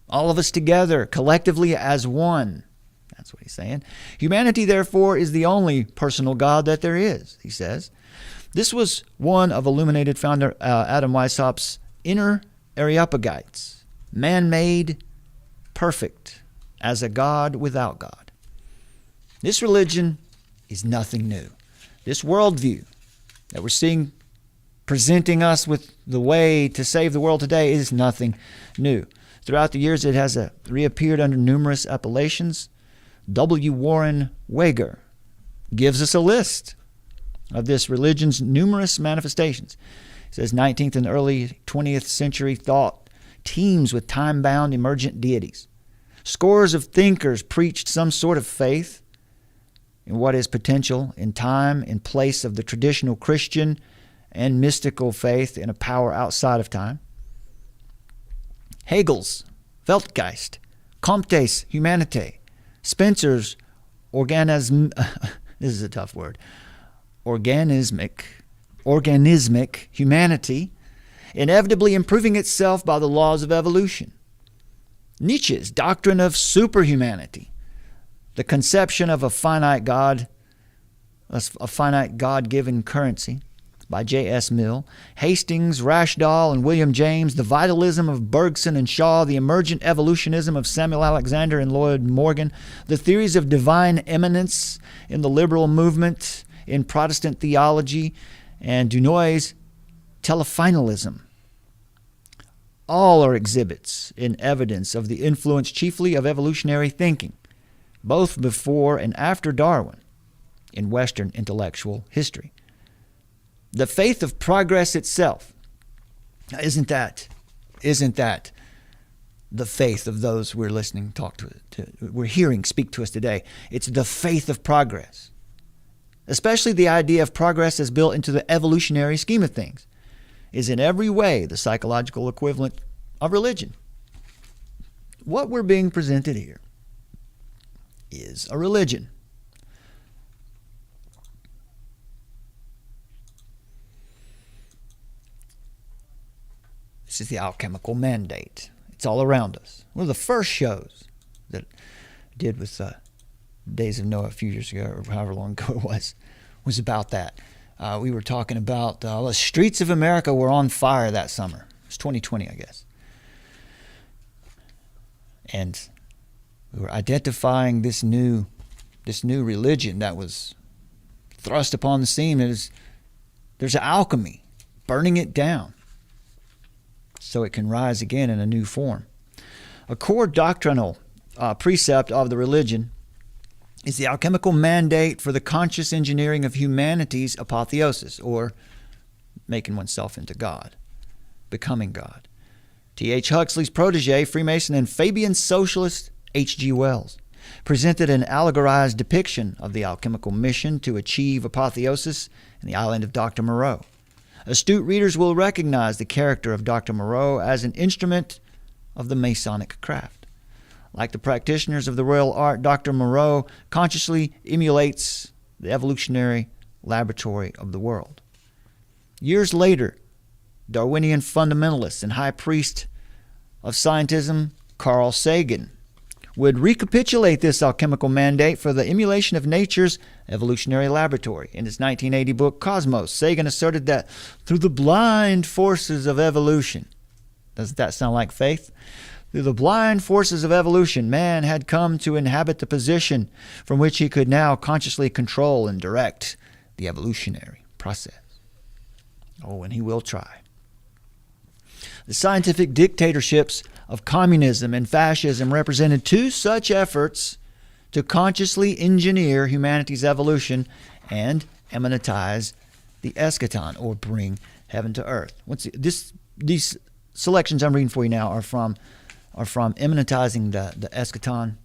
All of us together, collectively as one. That's what he's saying. Humanity, therefore, is the only personal God that there is, he says. This was one of Illuminated founder Adam Weishaupt's inner Areopagites. man-made, perfect, as a God without God. This religion is nothing new. This worldview that we're seeing presenting us with the way to save the world today is nothing new. Throughout the years, it has reappeared under numerous appellations. W. Warren Wager gives us a list of this religion's numerous manifestations. He says 19th and early 20th century thought teems with time-bound emergent deities. Scores of thinkers preached some sort of faith in what is potential in time, in place of the traditional Christian and mystical faith in a power outside of time. Hegel's Weltgeist, Comte's Humanité, Spencer's organismic humanity, inevitably improving itself by the laws of evolution. Nietzsche's doctrine of superhumanity, the conception of a finite God, a finite God-given currency, by J.S. Mill, Hastings, Rashdall, and William James, the vitalism of Bergson and Shaw, the emergent evolutionism of Samuel Alexander and Lloyd Morgan, the theories of divine immanence in the liberal movement, in Protestant theology, and Dunois's telefinalism. All are exhibits in evidence of the influence chiefly of evolutionary thinking, both before and after Darwin, in Western intellectual history. The faith of progress itself, isn't that the faith of those we're listening we're hearing speak to us today? It's the faith of progress, especially the idea of progress as built into the evolutionary scheme of things, is in every way the psychological equivalent of religion. What we're being presented here is a religion. This is the Alchemical Mandate. It's all around us. One of the first shows that I did with Days of Noah a few years ago, or however long ago it was about that. We were talking about the streets of America were on fire that summer. It was 2020, I guess. And we were identifying this new religion that was thrust upon the scene. There's an alchemy, burning it down, so it can rise again in a new form. A core doctrinal precept of the religion is the alchemical mandate for the conscious engineering of humanity's apotheosis, or making oneself into God, becoming God. T.H. Huxley's protege, Freemason and Fabian socialist H.G. Wells, presented an allegorized depiction of the alchemical mission to achieve apotheosis in the island of Dr. Moreau. Astute readers will recognize the character of Dr. Moreau as an instrument of the Masonic craft. Like the practitioners of the royal art, Dr. Moreau consciously emulates the evolutionary laboratory of the world. Years later, Darwinian fundamentalist and high priest of scientism, Carl Sagan, would recapitulate this alchemical mandate for the emulation of nature's evolutionary laboratory. In his 1980 book, Cosmos, Sagan asserted that through the blind forces of evolution, doesn't that sound like faith? Through the blind forces of evolution, man had come to inhabit the position from which he could now consciously control and direct the evolutionary process. Oh, and he will try. The scientific dictatorships of communism and fascism represented two such efforts to consciously engineer humanity's evolution and immanentize the eschaton, or bring heaven to earth. These selections I'm reading for you now are from Immanentizing the Eschaton.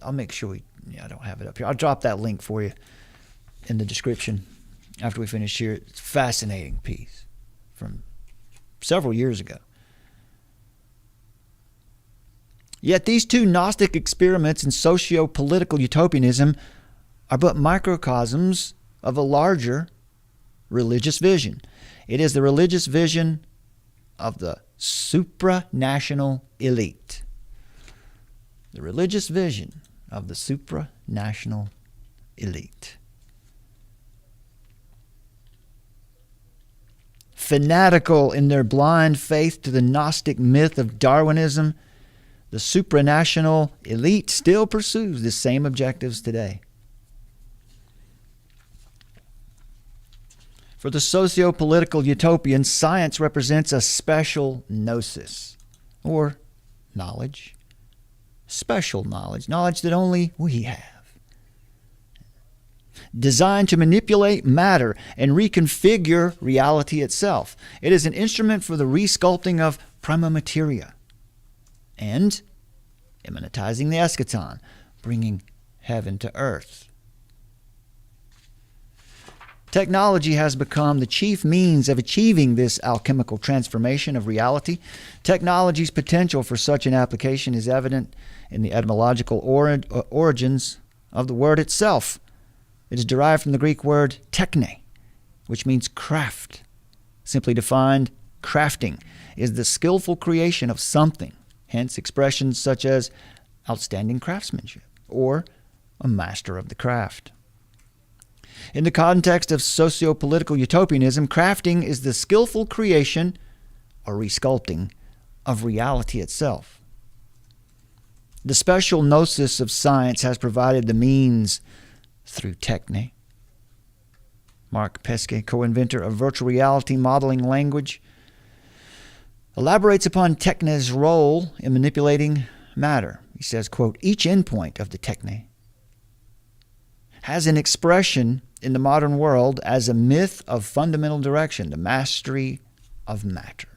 I'll make sure I don't have it up here. I'll drop that link for you in the description after we finish here. It's a fascinating piece from several years ago. Yet these two Gnostic experiments in socio-political utopianism are but microcosms of a larger religious vision. It is the religious vision of the supranational elite. The religious vision of the supranational elite. fanatical in their blind faith to the Gnostic myth of Darwinism, the supranational elite still pursues the same objectives today. For the socio-political utopians, science represents a special gnosis, or knowledge, special knowledge, knowledge that only we have, designed to manipulate matter and reconfigure reality itself. It is an instrument for the resculpting of prima materia and immanentizing the eschaton, bringing heaven to earth. Technology has become the chief means of achieving this alchemical transformation of reality. Technology's potential for such an application is evident in the etymological origins of the word itself. It is derived from the Greek word techne, which means craft. Simply defined, crafting is the skillful creation of something, hence expressions such as outstanding craftsmanship or a master of the craft. In the context of socio-political utopianism, crafting is the skillful creation or resculpting of reality itself. The special gnosis of science has provided the means through techne. Mark Pesce, co-inventor of virtual reality modeling language, elaborates upon techne's role in manipulating matter. He says, quote, each endpoint of the techne has an expression in the modern world as a myth of fundamental direction, the mastery of matter.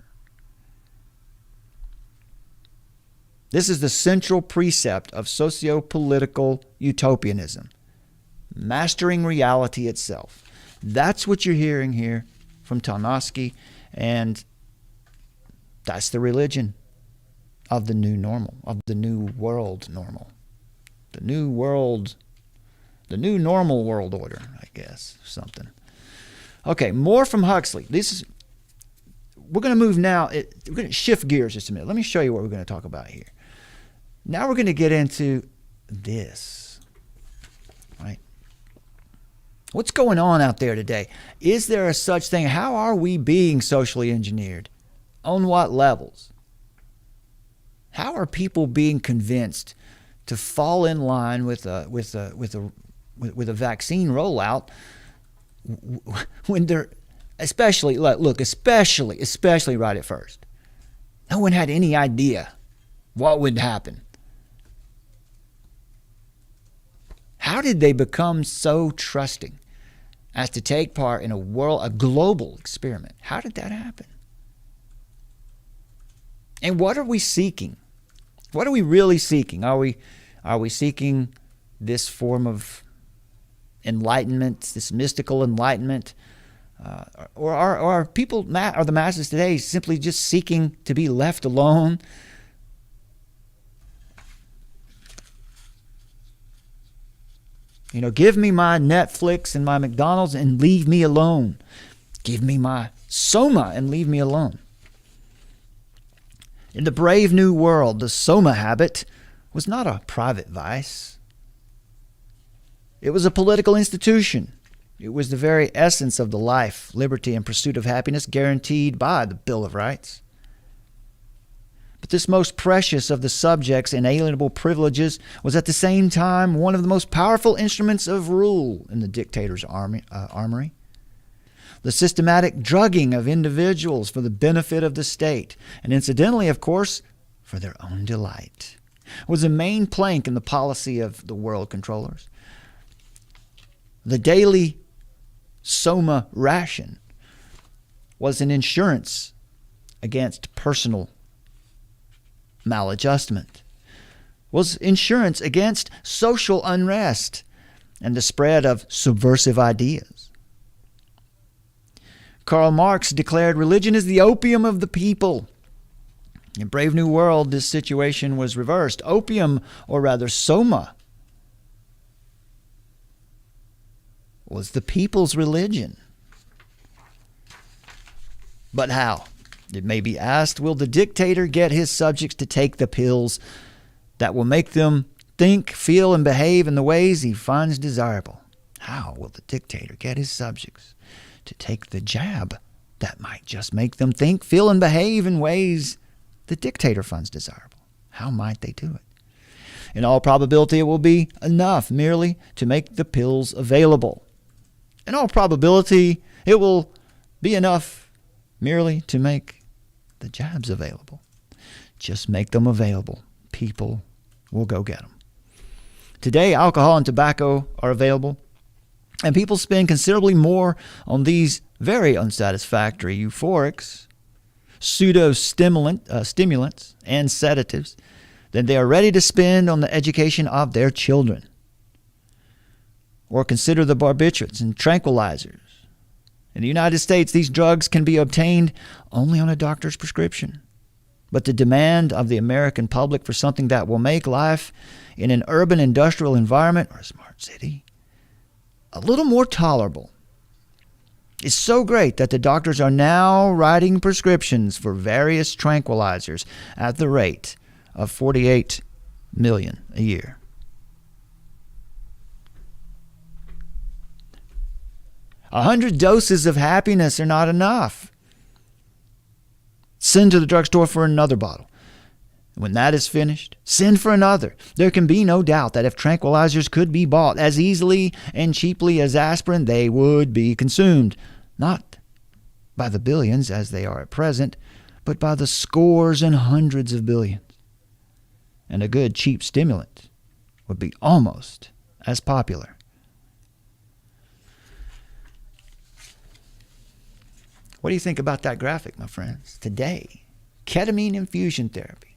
This is the central precept of socio-political utopianism, mastering reality itself. That's what you're hearing here from Tarnowski, and that's the religion of the new normal, of the new world normal. The new normal world order, I guess, something. Okay, more from Huxley. We're going to move now. We're going to shift gears just a minute. Let me show you what we're going to talk about here. Now we're going to get into this, right? What's going on out there today? Is there a such thing? How are we being socially engineered? On what levels? How are people being convinced to fall in line with a vaccine rollout when they're especially right at first? No one had any idea what would happen. How did they become so trusting as to take part in a global experiment? How did that happen? And what are we seeking? What are we really seeking? Are we seeking this form of enlightenment, this mystical enlightenment, or are the masses today simply just seeking to be left alone? Give me my Netflix and my McDonald's and leave me alone. Give me my Soma and leave me alone. In the brave new world, the Soma habit was not a private vice. It was a political institution. It was the very essence of the life, liberty, and pursuit of happiness guaranteed by the Bill of Rights. But this most precious of the subject's inalienable privileges was at the same time one of the most powerful instruments of rule in the dictator's armory. The systematic drugging of individuals for the benefit of the state, and incidentally, of course, for their own delight, was a main plank in the policy of the world controllers. The daily Soma ration was an insurance against personal maladjustment, was insurance against social unrest and the spread of subversive ideas. Karl Marx declared religion is the opium of the people. In Brave New World, this situation was reversed. Opium, or rather Soma, was the people's religion. But how? It may be asked, will the dictator get his subjects to take the pills that will make them think, feel, and behave in the ways he finds desirable? How will the dictator get his subjects to take the jab that might just make them think, feel, and behave in ways the dictator finds desirable. How might they do it? In all probability, it will be enough merely to make the pills available. In all probability, it will be enough merely to make the jabs available. Just make them available. People will go get them. Today, alcohol and tobacco are available, and people spend considerably more on these very unsatisfactory euphorics, pseudo-stimulants, and sedatives than they are ready to spend on the education of their children. Or consider the barbiturates and tranquilizers. In the United States, these drugs can be obtained only on a doctor's prescription. But the demand of the American public for something that will make life in an urban industrial environment or a smart city a little more tolerable is so great that the doctors are now writing prescriptions for various tranquilizers at the rate of 48 million a year. 100 doses of happiness are not enough. Send to the drugstore for another bottle. When that is finished, send for another. There can be no doubt that if tranquilizers could be bought as easily and cheaply as aspirin, they would be consumed. Not by the billions as they are at present, but by the scores and hundreds of billions. And a good cheap stimulant would be almost as popular. What do you think about that graphic, my friends? Today, ketamine infusion therapy.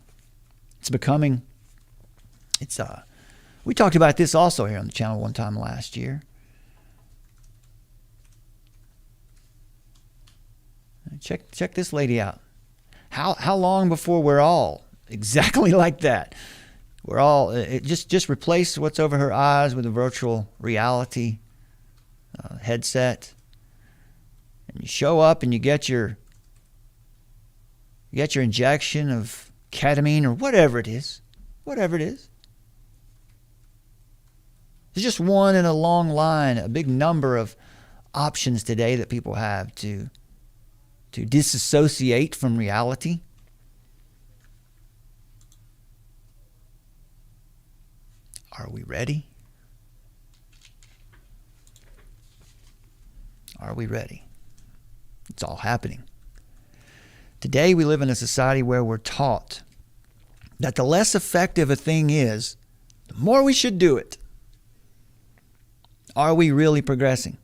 We talked about this also here on the channel one time last year. Check this lady out. How long before we're all exactly like that? We're all just replace what's over her eyes with a virtual reality headset, and you show up and you get your injection of ketamine or whatever it is. It's just one in a long line, a big number of options today that people have to disassociate from reality. Are we ready? Are we ready? It's all happening. Today we live in a society where we're taught that the less effective a thing is, the more we should do it. Are we really progressing?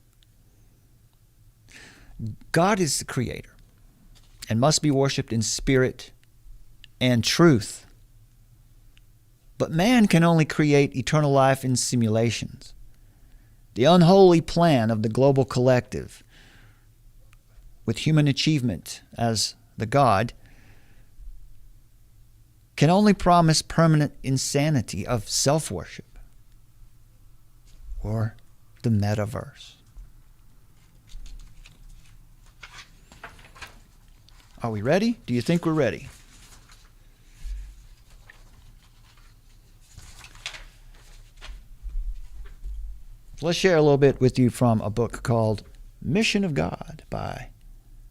God is the creator and must be worshipped in spirit and truth. But man can only create eternal life in simulations. The unholy plan of the global collective, with human achievement as the God, can only promise permanent insanity of self-worship or the metaverse. Are we ready? Do you think we're ready? Let's share a little bit with you from a book called Mission of God by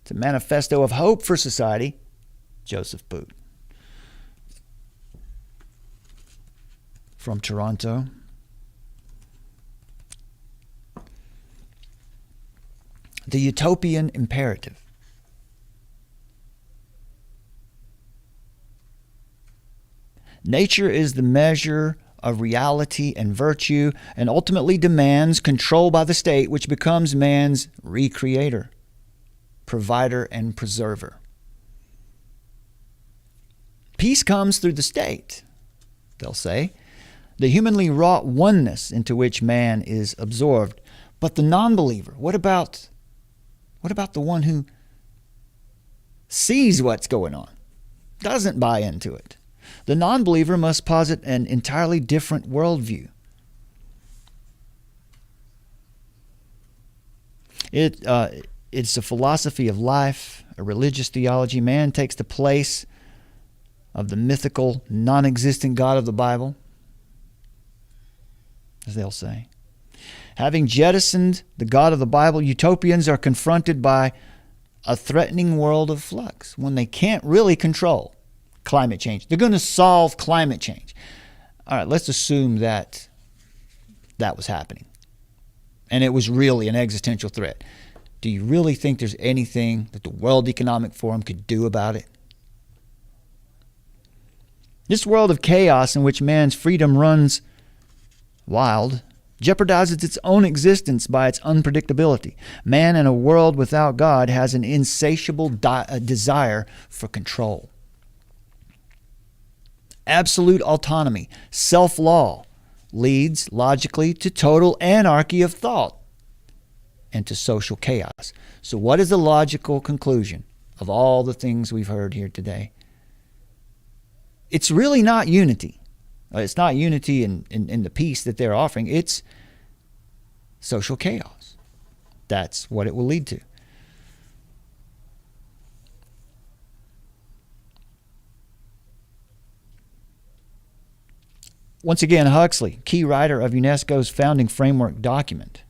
the Manifesto of Hope for Society, Joseph Boot. From Toronto. The Utopian Imperative. Nature is the measure of reality and virtue, and ultimately demands control by the state, which becomes man's recreator, provider, and preserver. Peace comes through the state, they'll say, the humanly wrought oneness into which man is absorbed. But the non-believer, what about the one who sees what's going on, doesn't buy into it? The non-believer must posit an entirely different worldview. It's a philosophy of life, a religious theology. Man takes the place of the mythical, non-existent God of the Bible, as they'll say. Having jettisoned the God of the Bible, utopians are confronted by a threatening world of flux, one they can't really control. Climate change. They're going to solve climate change. All right, let's assume that that was happening and it was really an existential threat. Do you really think there's anything that the World Economic Forum could do about it? This world of chaos in which man's freedom runs wild jeopardizes its own existence by its unpredictability. Man in a world without God has an insatiable desire for control. Absolute autonomy, self-law, leads logically to total anarchy of thought and to social chaos. So what is the logical conclusion of all the things we've heard here today? It's really not unity. It's not unity in the peace that they're offering. It's social chaos. That's what it will lead to. Once again, Huxley, key writer of UNESCO's founding framework document.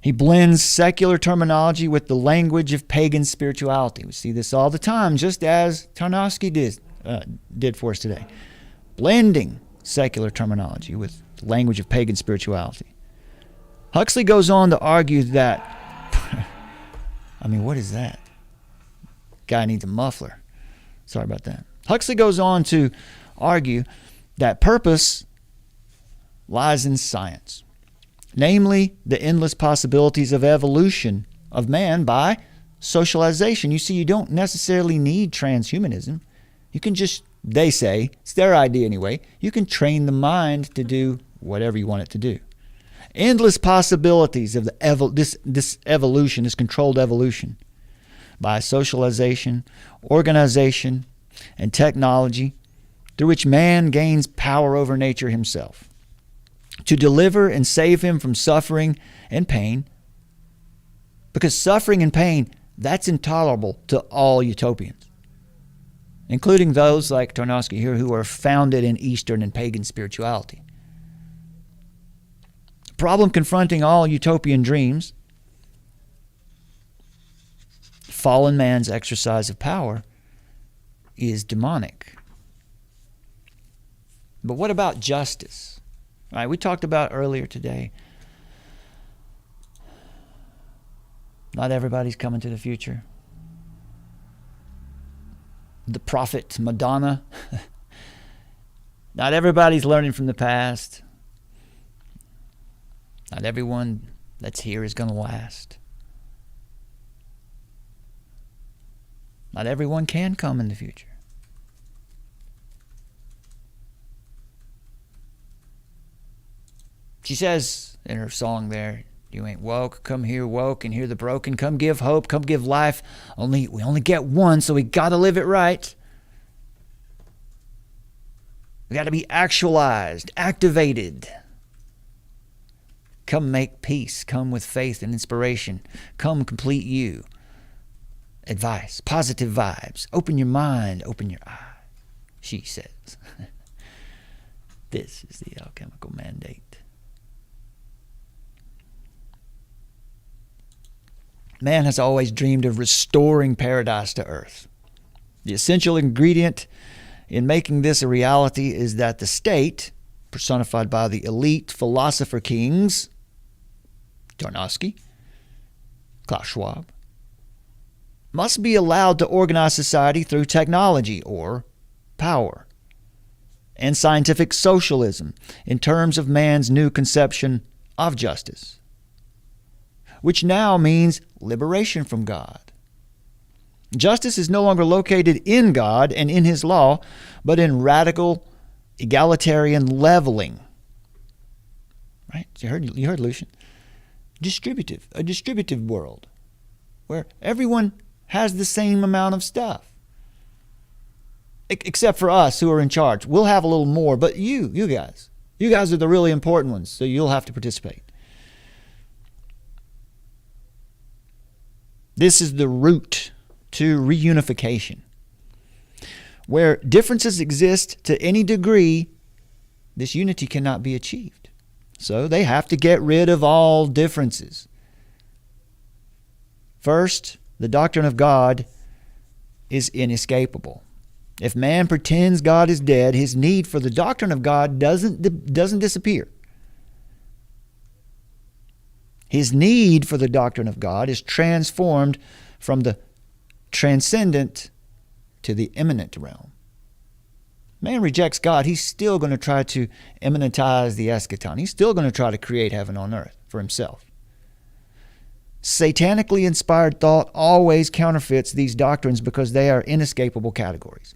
He blends secular terminology with the language of pagan spirituality. We see this all the time, just as Tarnowski did for us today. Blending secular terminology with the language of pagan spirituality. Huxley goes on to argue that, I mean, what is that? Guy needs a muffler. Sorry about that. Huxley goes on to argue that purpose lies in science, namely the endless possibilities of evolution of man by socialization. You see, you don't necessarily need transhumanism. You can just, they say, it's their idea anyway, you can train the mind to do whatever you want it to do. Endless possibilities of this evolution, this controlled evolution by socialization, organization, and technology, through which man gains power over nature himself, to deliver and save him from suffering and pain, because suffering and pain, that's intolerable to all utopians, including those like Tarnowski here who are founded in Eastern and pagan spirituality. The problem confronting all utopian dreams, fallen man's exercise of power, is demonic. But what about justice? All right, we talked about earlier today. Not everybody's coming to the future. The prophet Madonna. Not everybody's learning from the past. Not everyone that's here is going to last. Not everyone can come in the future. She says in her song there, you ain't woke, come here woke and hear the broken, come give hope, come give life. We only get one, so we got to live it right. We got to be actualized, activated. Come make peace, come with faith and inspiration, come complete you. Advice, positive vibes, open your mind, open your eye, she says. This is the Alchemical Mandate. Man has always dreamed of restoring paradise to earth. The essential ingredient in making this a reality is that the state, personified by the elite philosopher kings, Tarnowski, Klaus Schwab, must be allowed to organize society through technology or power and scientific socialism in terms of man's new conception of justice, which now means liberation from God. Justice is no longer located in God and in His law, but in radical egalitarian leveling. Right? You heard Lucian. A distributive world where everyone has the same amount of stuff. Except for us who are in charge. We'll have a little more, but you guys are the really important ones, so you'll have to participate. This is the route to reunification. Where differences exist to any degree, this unity cannot be achieved. So they have to get rid of all differences. First, the doctrine of God is inescapable. If man pretends God is dead, his need for the doctrine of God doesn't disappear. His need for the doctrine of God is transformed from the transcendent to the immanent realm. Man rejects God, he's still going to try to immanentize the eschaton. He's still going to try to create heaven on earth for himself. Satanically inspired thought always counterfeits these doctrines because they are inescapable categories.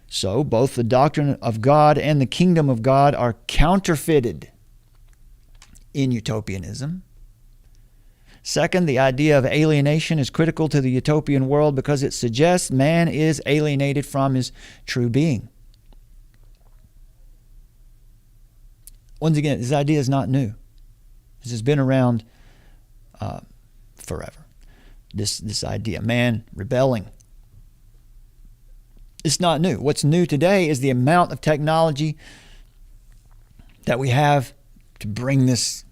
So both the doctrine of God and the kingdom of God are counterfeited in utopianism. Second, the idea of alienation is critical to the utopian world because it suggests man is alienated from his true being. Once again, this idea is not new. This has been around forever. This idea, man rebelling. It's not new. What's new today is the amount of technology that we have to bring this,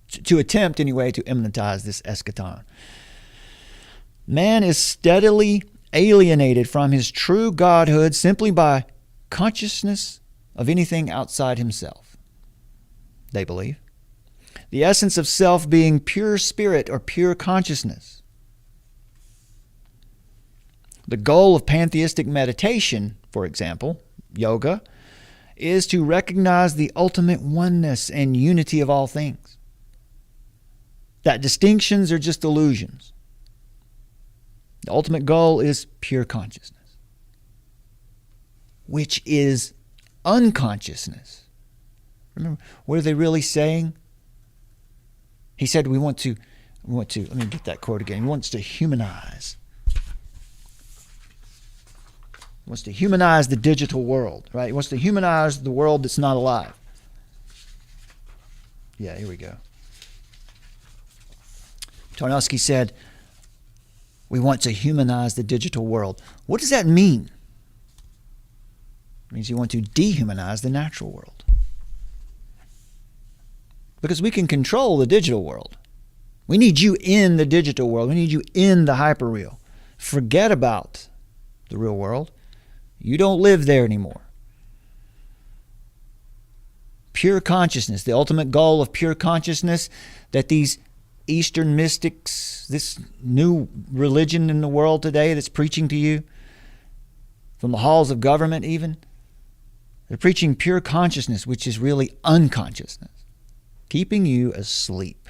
to attempt anyway, to immanentize this eschaton. Man is steadily alienated from his true godhood simply by consciousness of anything outside himself, they believe. The essence of self being pure spirit or pure consciousness. The goal of pantheistic meditation, for example, yoga, is to recognize the ultimate oneness and unity of all things. That distinctions are just illusions. The ultimate goal is pure consciousness, which is unconsciousness. Remember, what are they really saying? He said we want to, let me get that quote again. He wants to humanize. He wants to humanize the digital world, right? He wants to humanize the world that's not alive. Yeah, here we go. Tarnowski said, we want to humanize the digital world. What does that mean? It means you want to dehumanize the natural world. Because we can control the digital world. We need you in the digital world. We need you in the hyperreal. Forget about the real world. You don't live there anymore. Pure consciousness, the ultimate goal of pure consciousness that these Eastern mystics, this new religion in the world today that's preaching to you, from the halls of government even, they're preaching pure consciousness, which is really unconsciousness, keeping you asleep.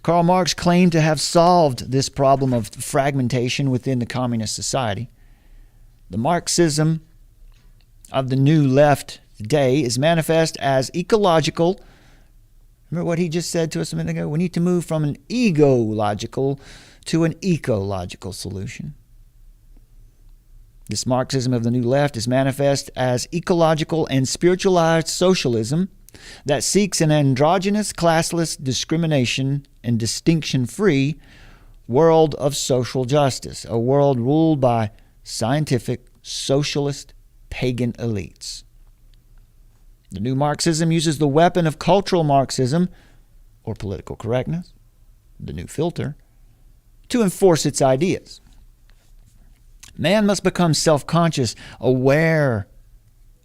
Karl Marx claimed to have solved this problem of fragmentation within the communist society. The Marxism of the new left today is manifest as ecological. Remember what he just said to us a minute ago? We need to move from an ego-logical to an ecological solution. This Marxism of the new left is manifest as ecological and spiritualized socialism that seeks an androgynous, classless, discrimination and distinction-free world of social justice, a world ruled by scientific, socialist, pagan elites. The new Marxism uses the weapon of cultural Marxism, or political correctness, the new filter, to enforce its ideas. Man must become self-conscious, aware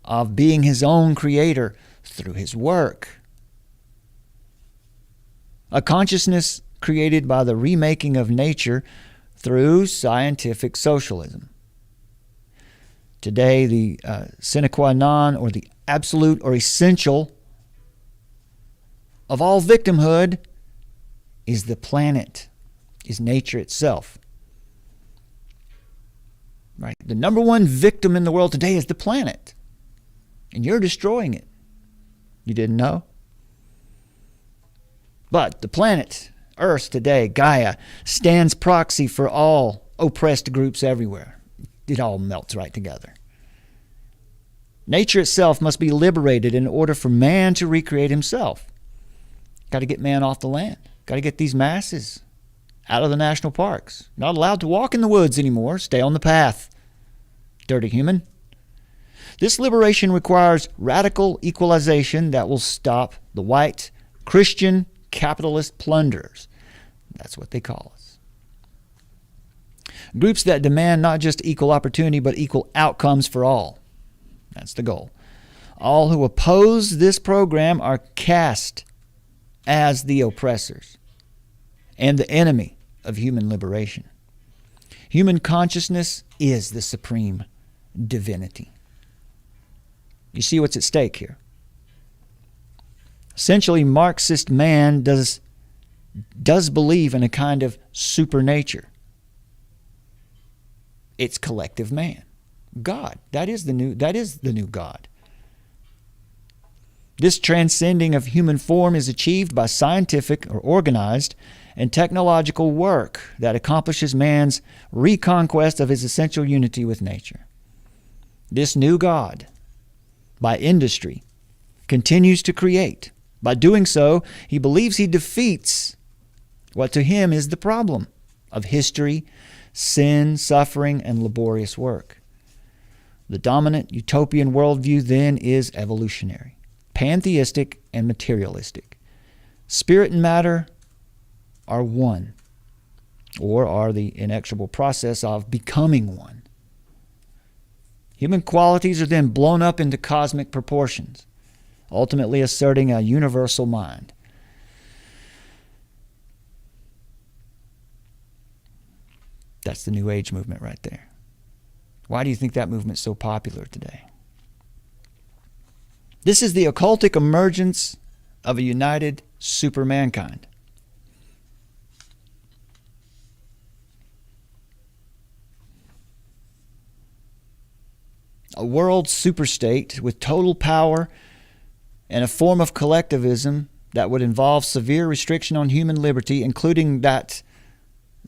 of being his own creator through his work. A consciousness created by the remaking of nature through scientific socialism. Today, the sine qua non, or the absolute or essential of all victimhood, is the planet, is nature itself. Right? The number one victim in the world today is the planet. And you're destroying it. You didn't know? But the planet, Earth today, Gaia, stands proxy for all oppressed groups everywhere. It all melts right together. Nature itself must be liberated in order for man to recreate himself. Got to get man off the land. Got to get these masses out of the national parks. Not allowed to walk in the woods anymore. Stay on the path. Dirty human. This liberation requires radical equalization that will stop the white, Christian, capitalist plunderers. That's what they call us. Groups that demand not just equal opportunity, but equal outcomes for all. That's the goal. All who oppose this program are cast as the oppressors and the enemy of human liberation. Human consciousness is the supreme divinity. You see what's at stake here? Essentially, Marxist man does believe in a kind of supernature. It's collective man. God. That is the new God. This transcending of human form is achieved by scientific or organized and technological work that accomplishes man's reconquest of his essential unity with nature. This new God, by industry, continues to create. By doing so, he believes he defeats what to him is the problem of history, sin, suffering, and laborious work. The dominant utopian worldview then is evolutionary, pantheistic, and materialistic. Spirit and matter are one, or are the inexorable process of becoming one. Human qualities are then blown up into cosmic proportions, ultimately asserting a universal mind. That's the New Age movement right there. Why do you think that movement's so popular today? This is the occultic emergence of a united supermankind. A world superstate with total power and a form of collectivism that would involve severe restriction on human liberty, including that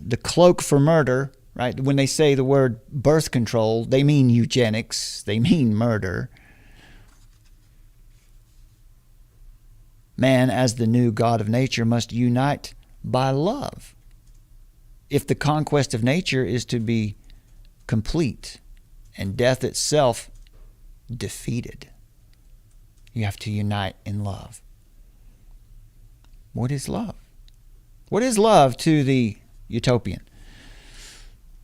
the cloak for murder, right? When they say the word birth control, they mean eugenics, they mean murder. Man, as the new God of nature, must unite by love if the conquest of nature is to be complete and death itself defeated. You have to unite in love. What is love? What is love to the utopian?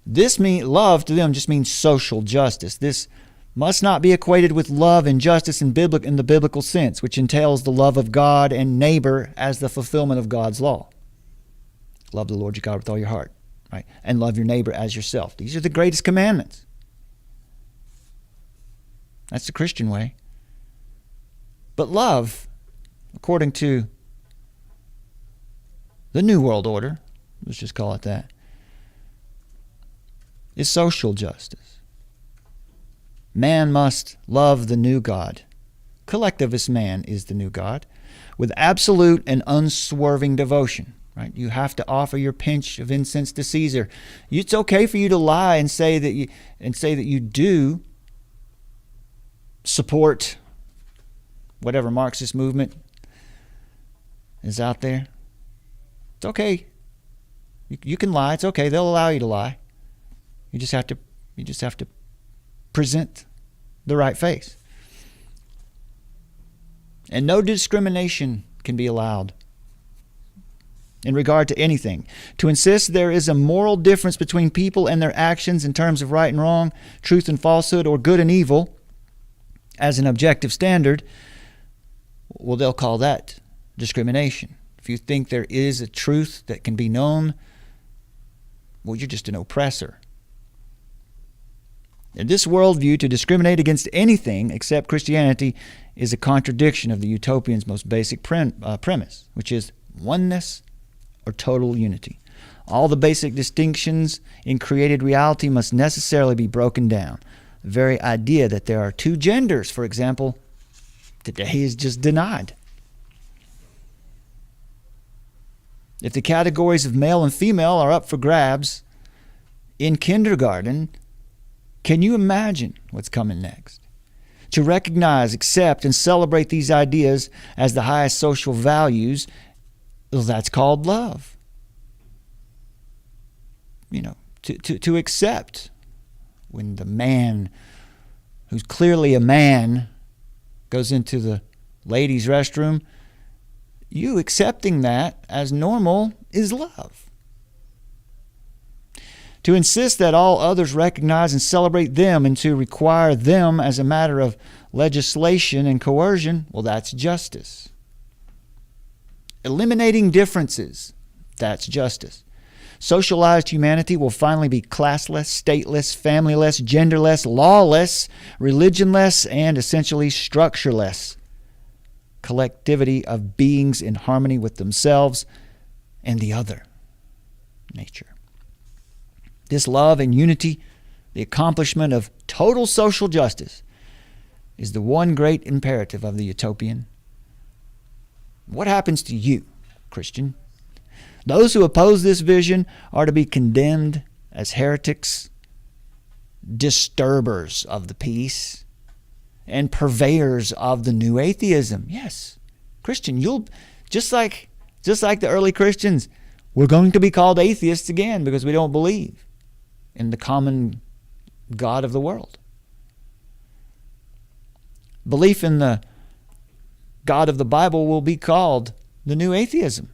Love to them just means social justice. This must not be equated with love and justice in the biblical sense, which entails the love of God and neighbor as the fulfillment of God's law. Love the Lord your God with all your heart, right? And love your neighbor as yourself. These are the greatest commandments. That's the Christian way. But love, according to the New World Order, let's just call it that, is social justice. Man must love the new God. Collectivist man is the new God, with absolute and unswerving devotion. Right? You have to offer your pinch of incense to Caesar. It's okay for you to lie and say that you do support whatever Marxist movement is out there. It's okay. You can lie. It's okay. They'll allow you to lie. You just have to present the right face. And no discrimination can be allowed in regard to anything. To insist there is a moral difference between people and their actions in terms of right and wrong, truth and falsehood, or good and evil as an objective standard, well, they'll call that discrimination. If you think there is a truth that can be known, well, you're just an oppressor. In this worldview, to discriminate against anything except Christianity is a contradiction of the utopian's most basic premise, which is oneness or total unity. All the basic distinctions in created reality must necessarily be broken down. The very idea that there are two genders, for example, today is just denied. If the categories of male and female are up for grabs in kindergarten, can you imagine what's coming next? To recognize, accept, and celebrate these ideas as the highest social values, well, that's called love. You know, to accept when the man who's clearly a man goes into the ladies' restroom, you accepting that as normal is love. To insist that all others recognize and celebrate them and to require them as a matter of legislation and coercion, well, that's justice. Eliminating differences, that's justice. Socialized humanity will finally be classless, stateless, familyless, genderless, lawless, religionless, and essentially structureless collectivity of beings in harmony with themselves and the other, nature. This love and unity, the accomplishment of total social justice, is the one great imperative of the utopian. What happens to you, Christian? Those who oppose this vision are to be condemned as heretics, disturbers of the peace, and purveyors of the new atheism. Yes, Christian, you'll just like the early Christians, we're going to be called atheists again because we don't believe in the common God of the world. Belief in the God of the Bible will be called the new atheism.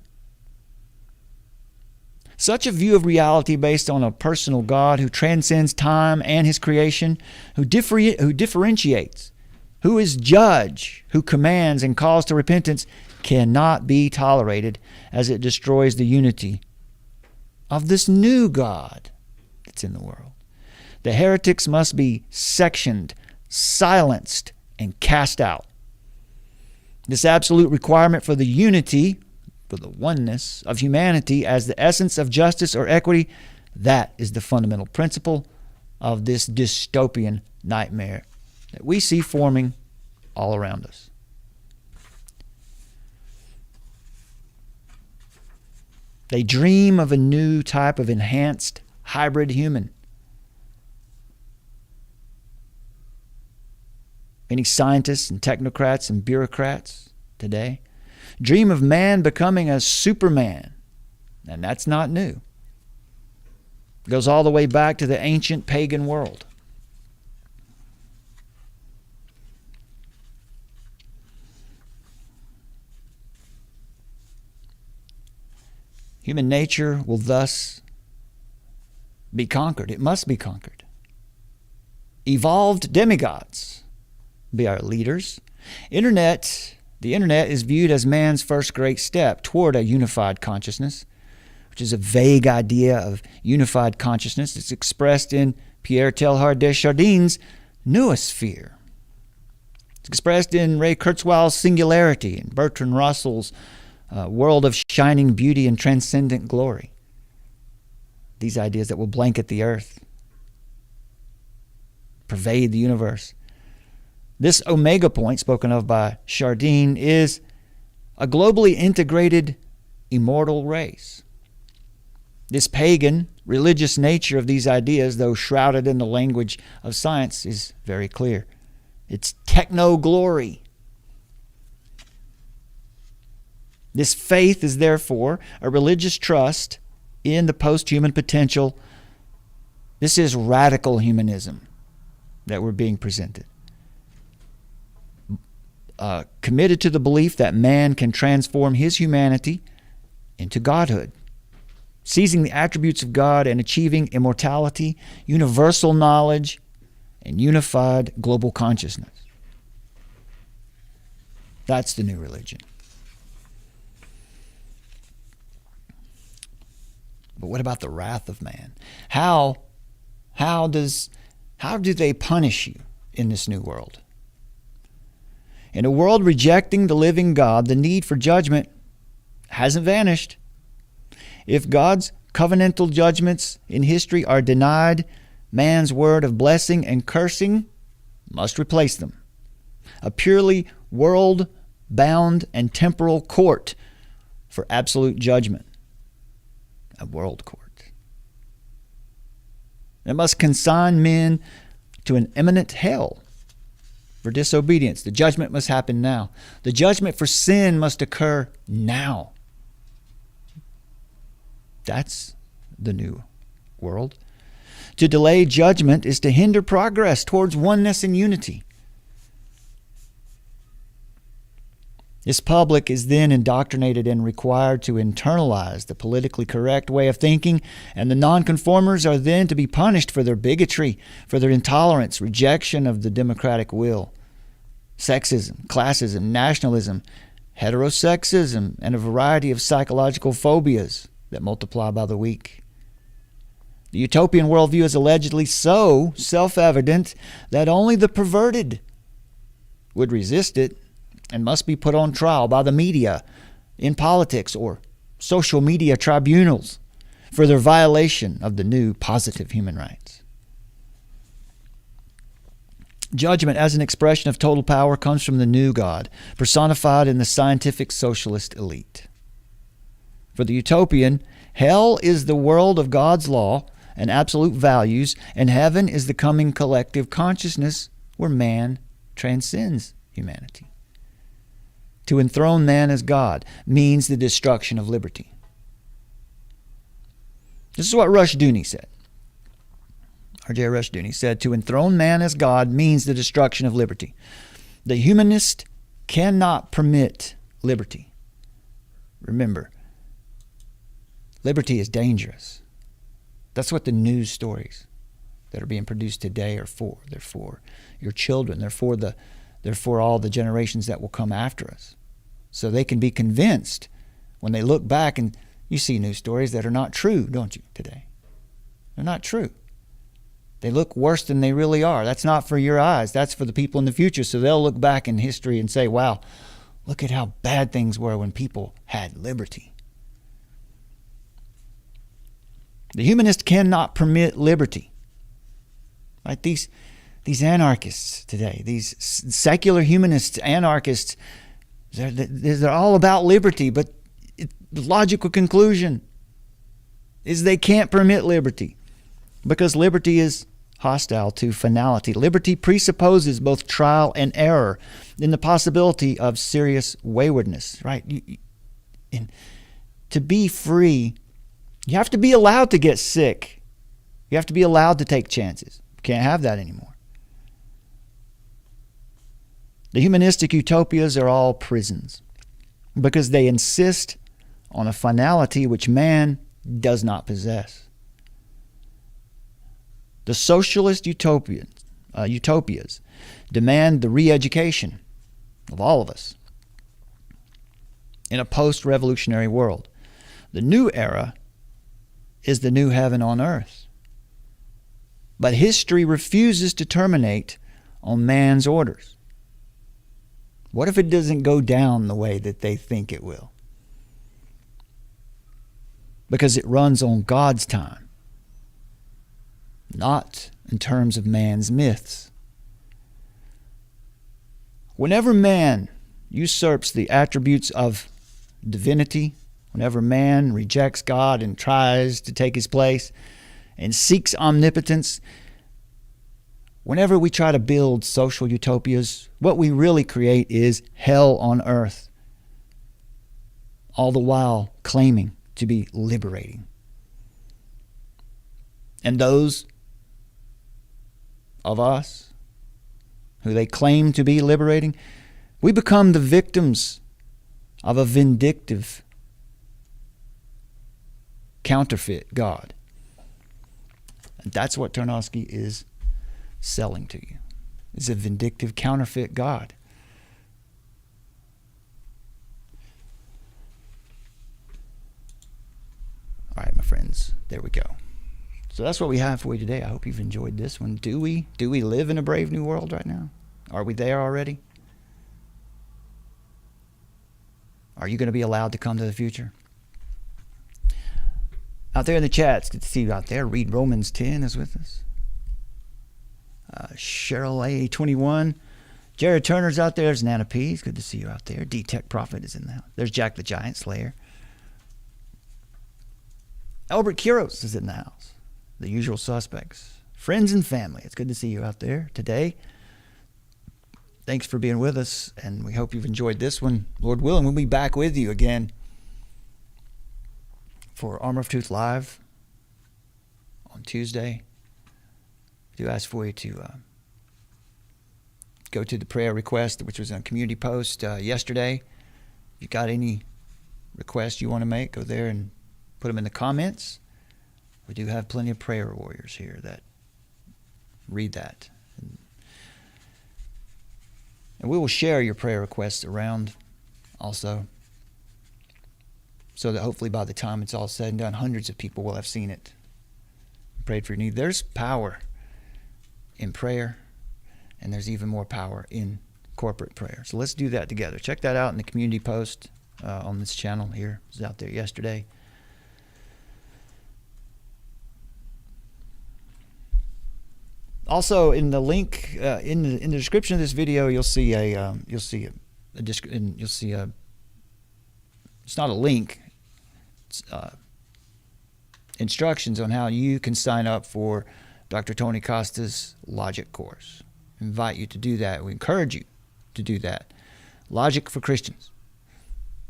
Such a view of reality based on a personal God who transcends time and his creation, who differentiates, who is judge, who commands and calls to repentance, cannot be tolerated as it destroys the unity of this new God that's in the world. The heretics must be sectioned, silenced, and cast out. This absolute requirement for the unity, for the oneness of humanity as the essence of justice or equity, that is the fundamental principle of this dystopian nightmare that we see forming all around us. They dream of a new type of enhanced hybrid human. Many scientists and technocrats and bureaucrats today dream of man becoming a superman, and that's not new. It goes all the way back to the ancient pagan world. Human nature will thus be conquered. It must be conquered. Evolved demigods be our leaders. The internet is viewed as man's first great step toward a unified consciousness, which is a vague idea of unified consciousness. It's expressed in Pierre Teilhard de Chardin's noosphere. It's expressed in Ray Kurzweil's singularity and Bertrand Russell's world of shining beauty and transcendent glory. These ideas that will blanket the earth, pervade the universe. This omega point spoken of by Chardin is a globally integrated immortal race. This pagan, religious nature of these ideas, though shrouded in the language of science, is very clear. It's techno-glory. This faith is therefore a religious trust in the post-human potential. This is radical humanism that we're being presented. Committed to the belief that man can transform his humanity into godhood, seizing the attributes of God and achieving immortality, universal knowledge, and unified global consciousness. That's the new religion. But what about the wrath of man? How do they punish you in this new world? In a world rejecting the living God, the need for judgment hasn't vanished. If God's covenantal judgments in history are denied, man's word of blessing and cursing must replace them. A purely world-bound and temporal court for absolute judgment. A world court. It must consign men to an imminent hell for disobedience. The judgment must happen now. The judgment for sin must occur now. That's the new world. To delay judgment is to hinder progress towards oneness and unity. This public is then indoctrinated and required to internalize the politically correct way of thinking, and the nonconformers are then to be punished for their bigotry, for their intolerance, rejection of the democratic will, sexism, classism, nationalism, heterosexism, and a variety of psychological phobias that multiply by the week. The utopian worldview is allegedly so self-evident that only the perverted would resist it and must be put on trial by the media, in politics, or social media tribunals for their violation of the new positive human rights. Judgment as an expression of total power comes from the new God, personified in the scientific socialist elite. For the utopian, hell is the world of God's law and absolute values, and heaven is the coming collective consciousness where man transcends humanity. To enthrone man as God means the destruction of liberty. This is what Rushdoony said. R.J. Rushdoony said, to enthrone man as God means the destruction of liberty. The humanist cannot permit liberty. Remember, liberty is dangerous. That's what the news stories that are being produced today are for. They're for your children. They're for all the generations that will come after us. So they can be convinced when they look back, and you see news stories that are not true, don't you, today? They're not true. They look worse than they really are. That's not for your eyes. That's for the people in the future. So they'll look back in history and say, wow, look at how bad things were when people had liberty. The humanist cannot permit liberty. Right? These anarchists today, these secular humanists, anarchists, they're all about liberty, but the logical conclusion is they can't permit liberty because liberty is hostile to finality. Liberty presupposes both trial and error in the possibility of serious waywardness. Right? And to be free, you have to be allowed to get sick. You have to be allowed to take chances. You can't have that anymore. The humanistic utopias are all prisons because they insist on a finality which man does not possess. The socialist utopias demand the re-education of all of us in a post-revolutionary world. The new era is the new heaven on earth. But history refuses to terminate on man's orders. What if it doesn't go down the way that they think it will? Because it runs on God's time, not in terms of man's myths. Whenever man usurps the attributes of divinity, whenever man rejects God and tries to take his place and seeks omnipotence, whenever we try to build social utopias, what we really create is hell on earth, all the while claiming to be liberating. And those of us who they claim to be liberating, we become the victims of a vindictive counterfeit God. And that's what Tarnowski is selling to you. It's a vindictive counterfeit God. All right, my friends, there we go. So that's what we have for you today. I hope you've enjoyed this one. Do we live in a brave new world right now? Are we there already? Are you going to be allowed to come to the future? Out there in the chat, it's good to see you out there. Read Romans 10 is with us. Cheryl A21. Jared Turner's out there. There's Nana P. It's good to see you out there. D-Tech Prophet is in the house. There's Jack the Giant Slayer. Albert Quiros is in the house. The usual suspects. Friends and family. It's good to see you out there today. Thanks for being with us, and we hope you've enjoyed this one. Lord willing, we'll be back with you again for Armor of Truth Live on Tuesday. I do ask for you to go to the prayer request, which was on a community post yesterday. If you got any requests you want to make, go there and put them in the comments. We do have plenty of prayer warriors here that read that. And we will share your prayer requests around also, so that hopefully by the time it's all said and done, hundreds of people will have seen it, prayed for your need. There's power in prayer, and there's even more power in corporate prayer. So let's do that together. Check that out in the community post on this channel here. It was out there yesterday. Also, in the link in the description of this video, you'll see it's not a link. It's instructions on how you can sign up for Dr. Tony Costa's Logic course. I invite you to do that. We encourage you to do that. Logic for Christians.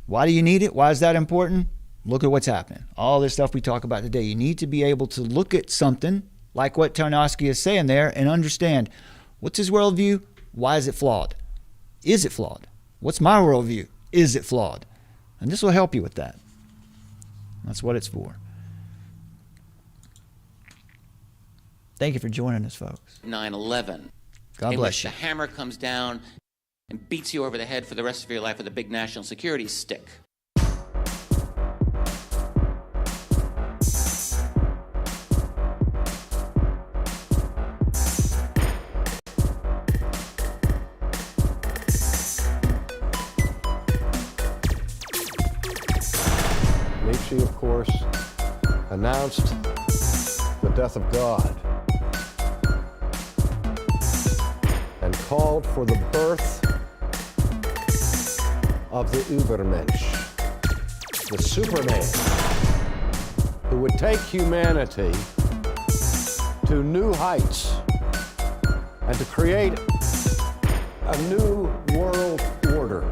Why do you need it? Why is that important? Look at what's happening. All this stuff we talk about today. You need to be able to look at something like what Tarnowski is saying there and understand, what's his worldview? Why is it flawed? Is it flawed? What's my worldview? Is it flawed? And this will help you with that. That's what it's for. Thank you for joining us, folks. 9/11. God bless you. The hammer comes down and beats you over the head for the rest of your life with a big national security stick. Nietzsche, of course, announced the death of God and called for the birth of the Übermensch, the Superman, who would take humanity to new heights and to create a new world order.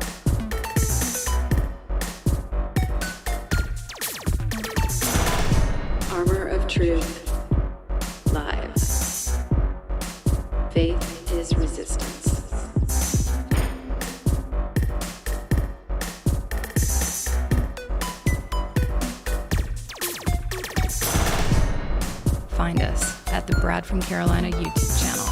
Armor of Truth Live. Faith is resistance. Find us at the Brad from Carolina YouTube channel.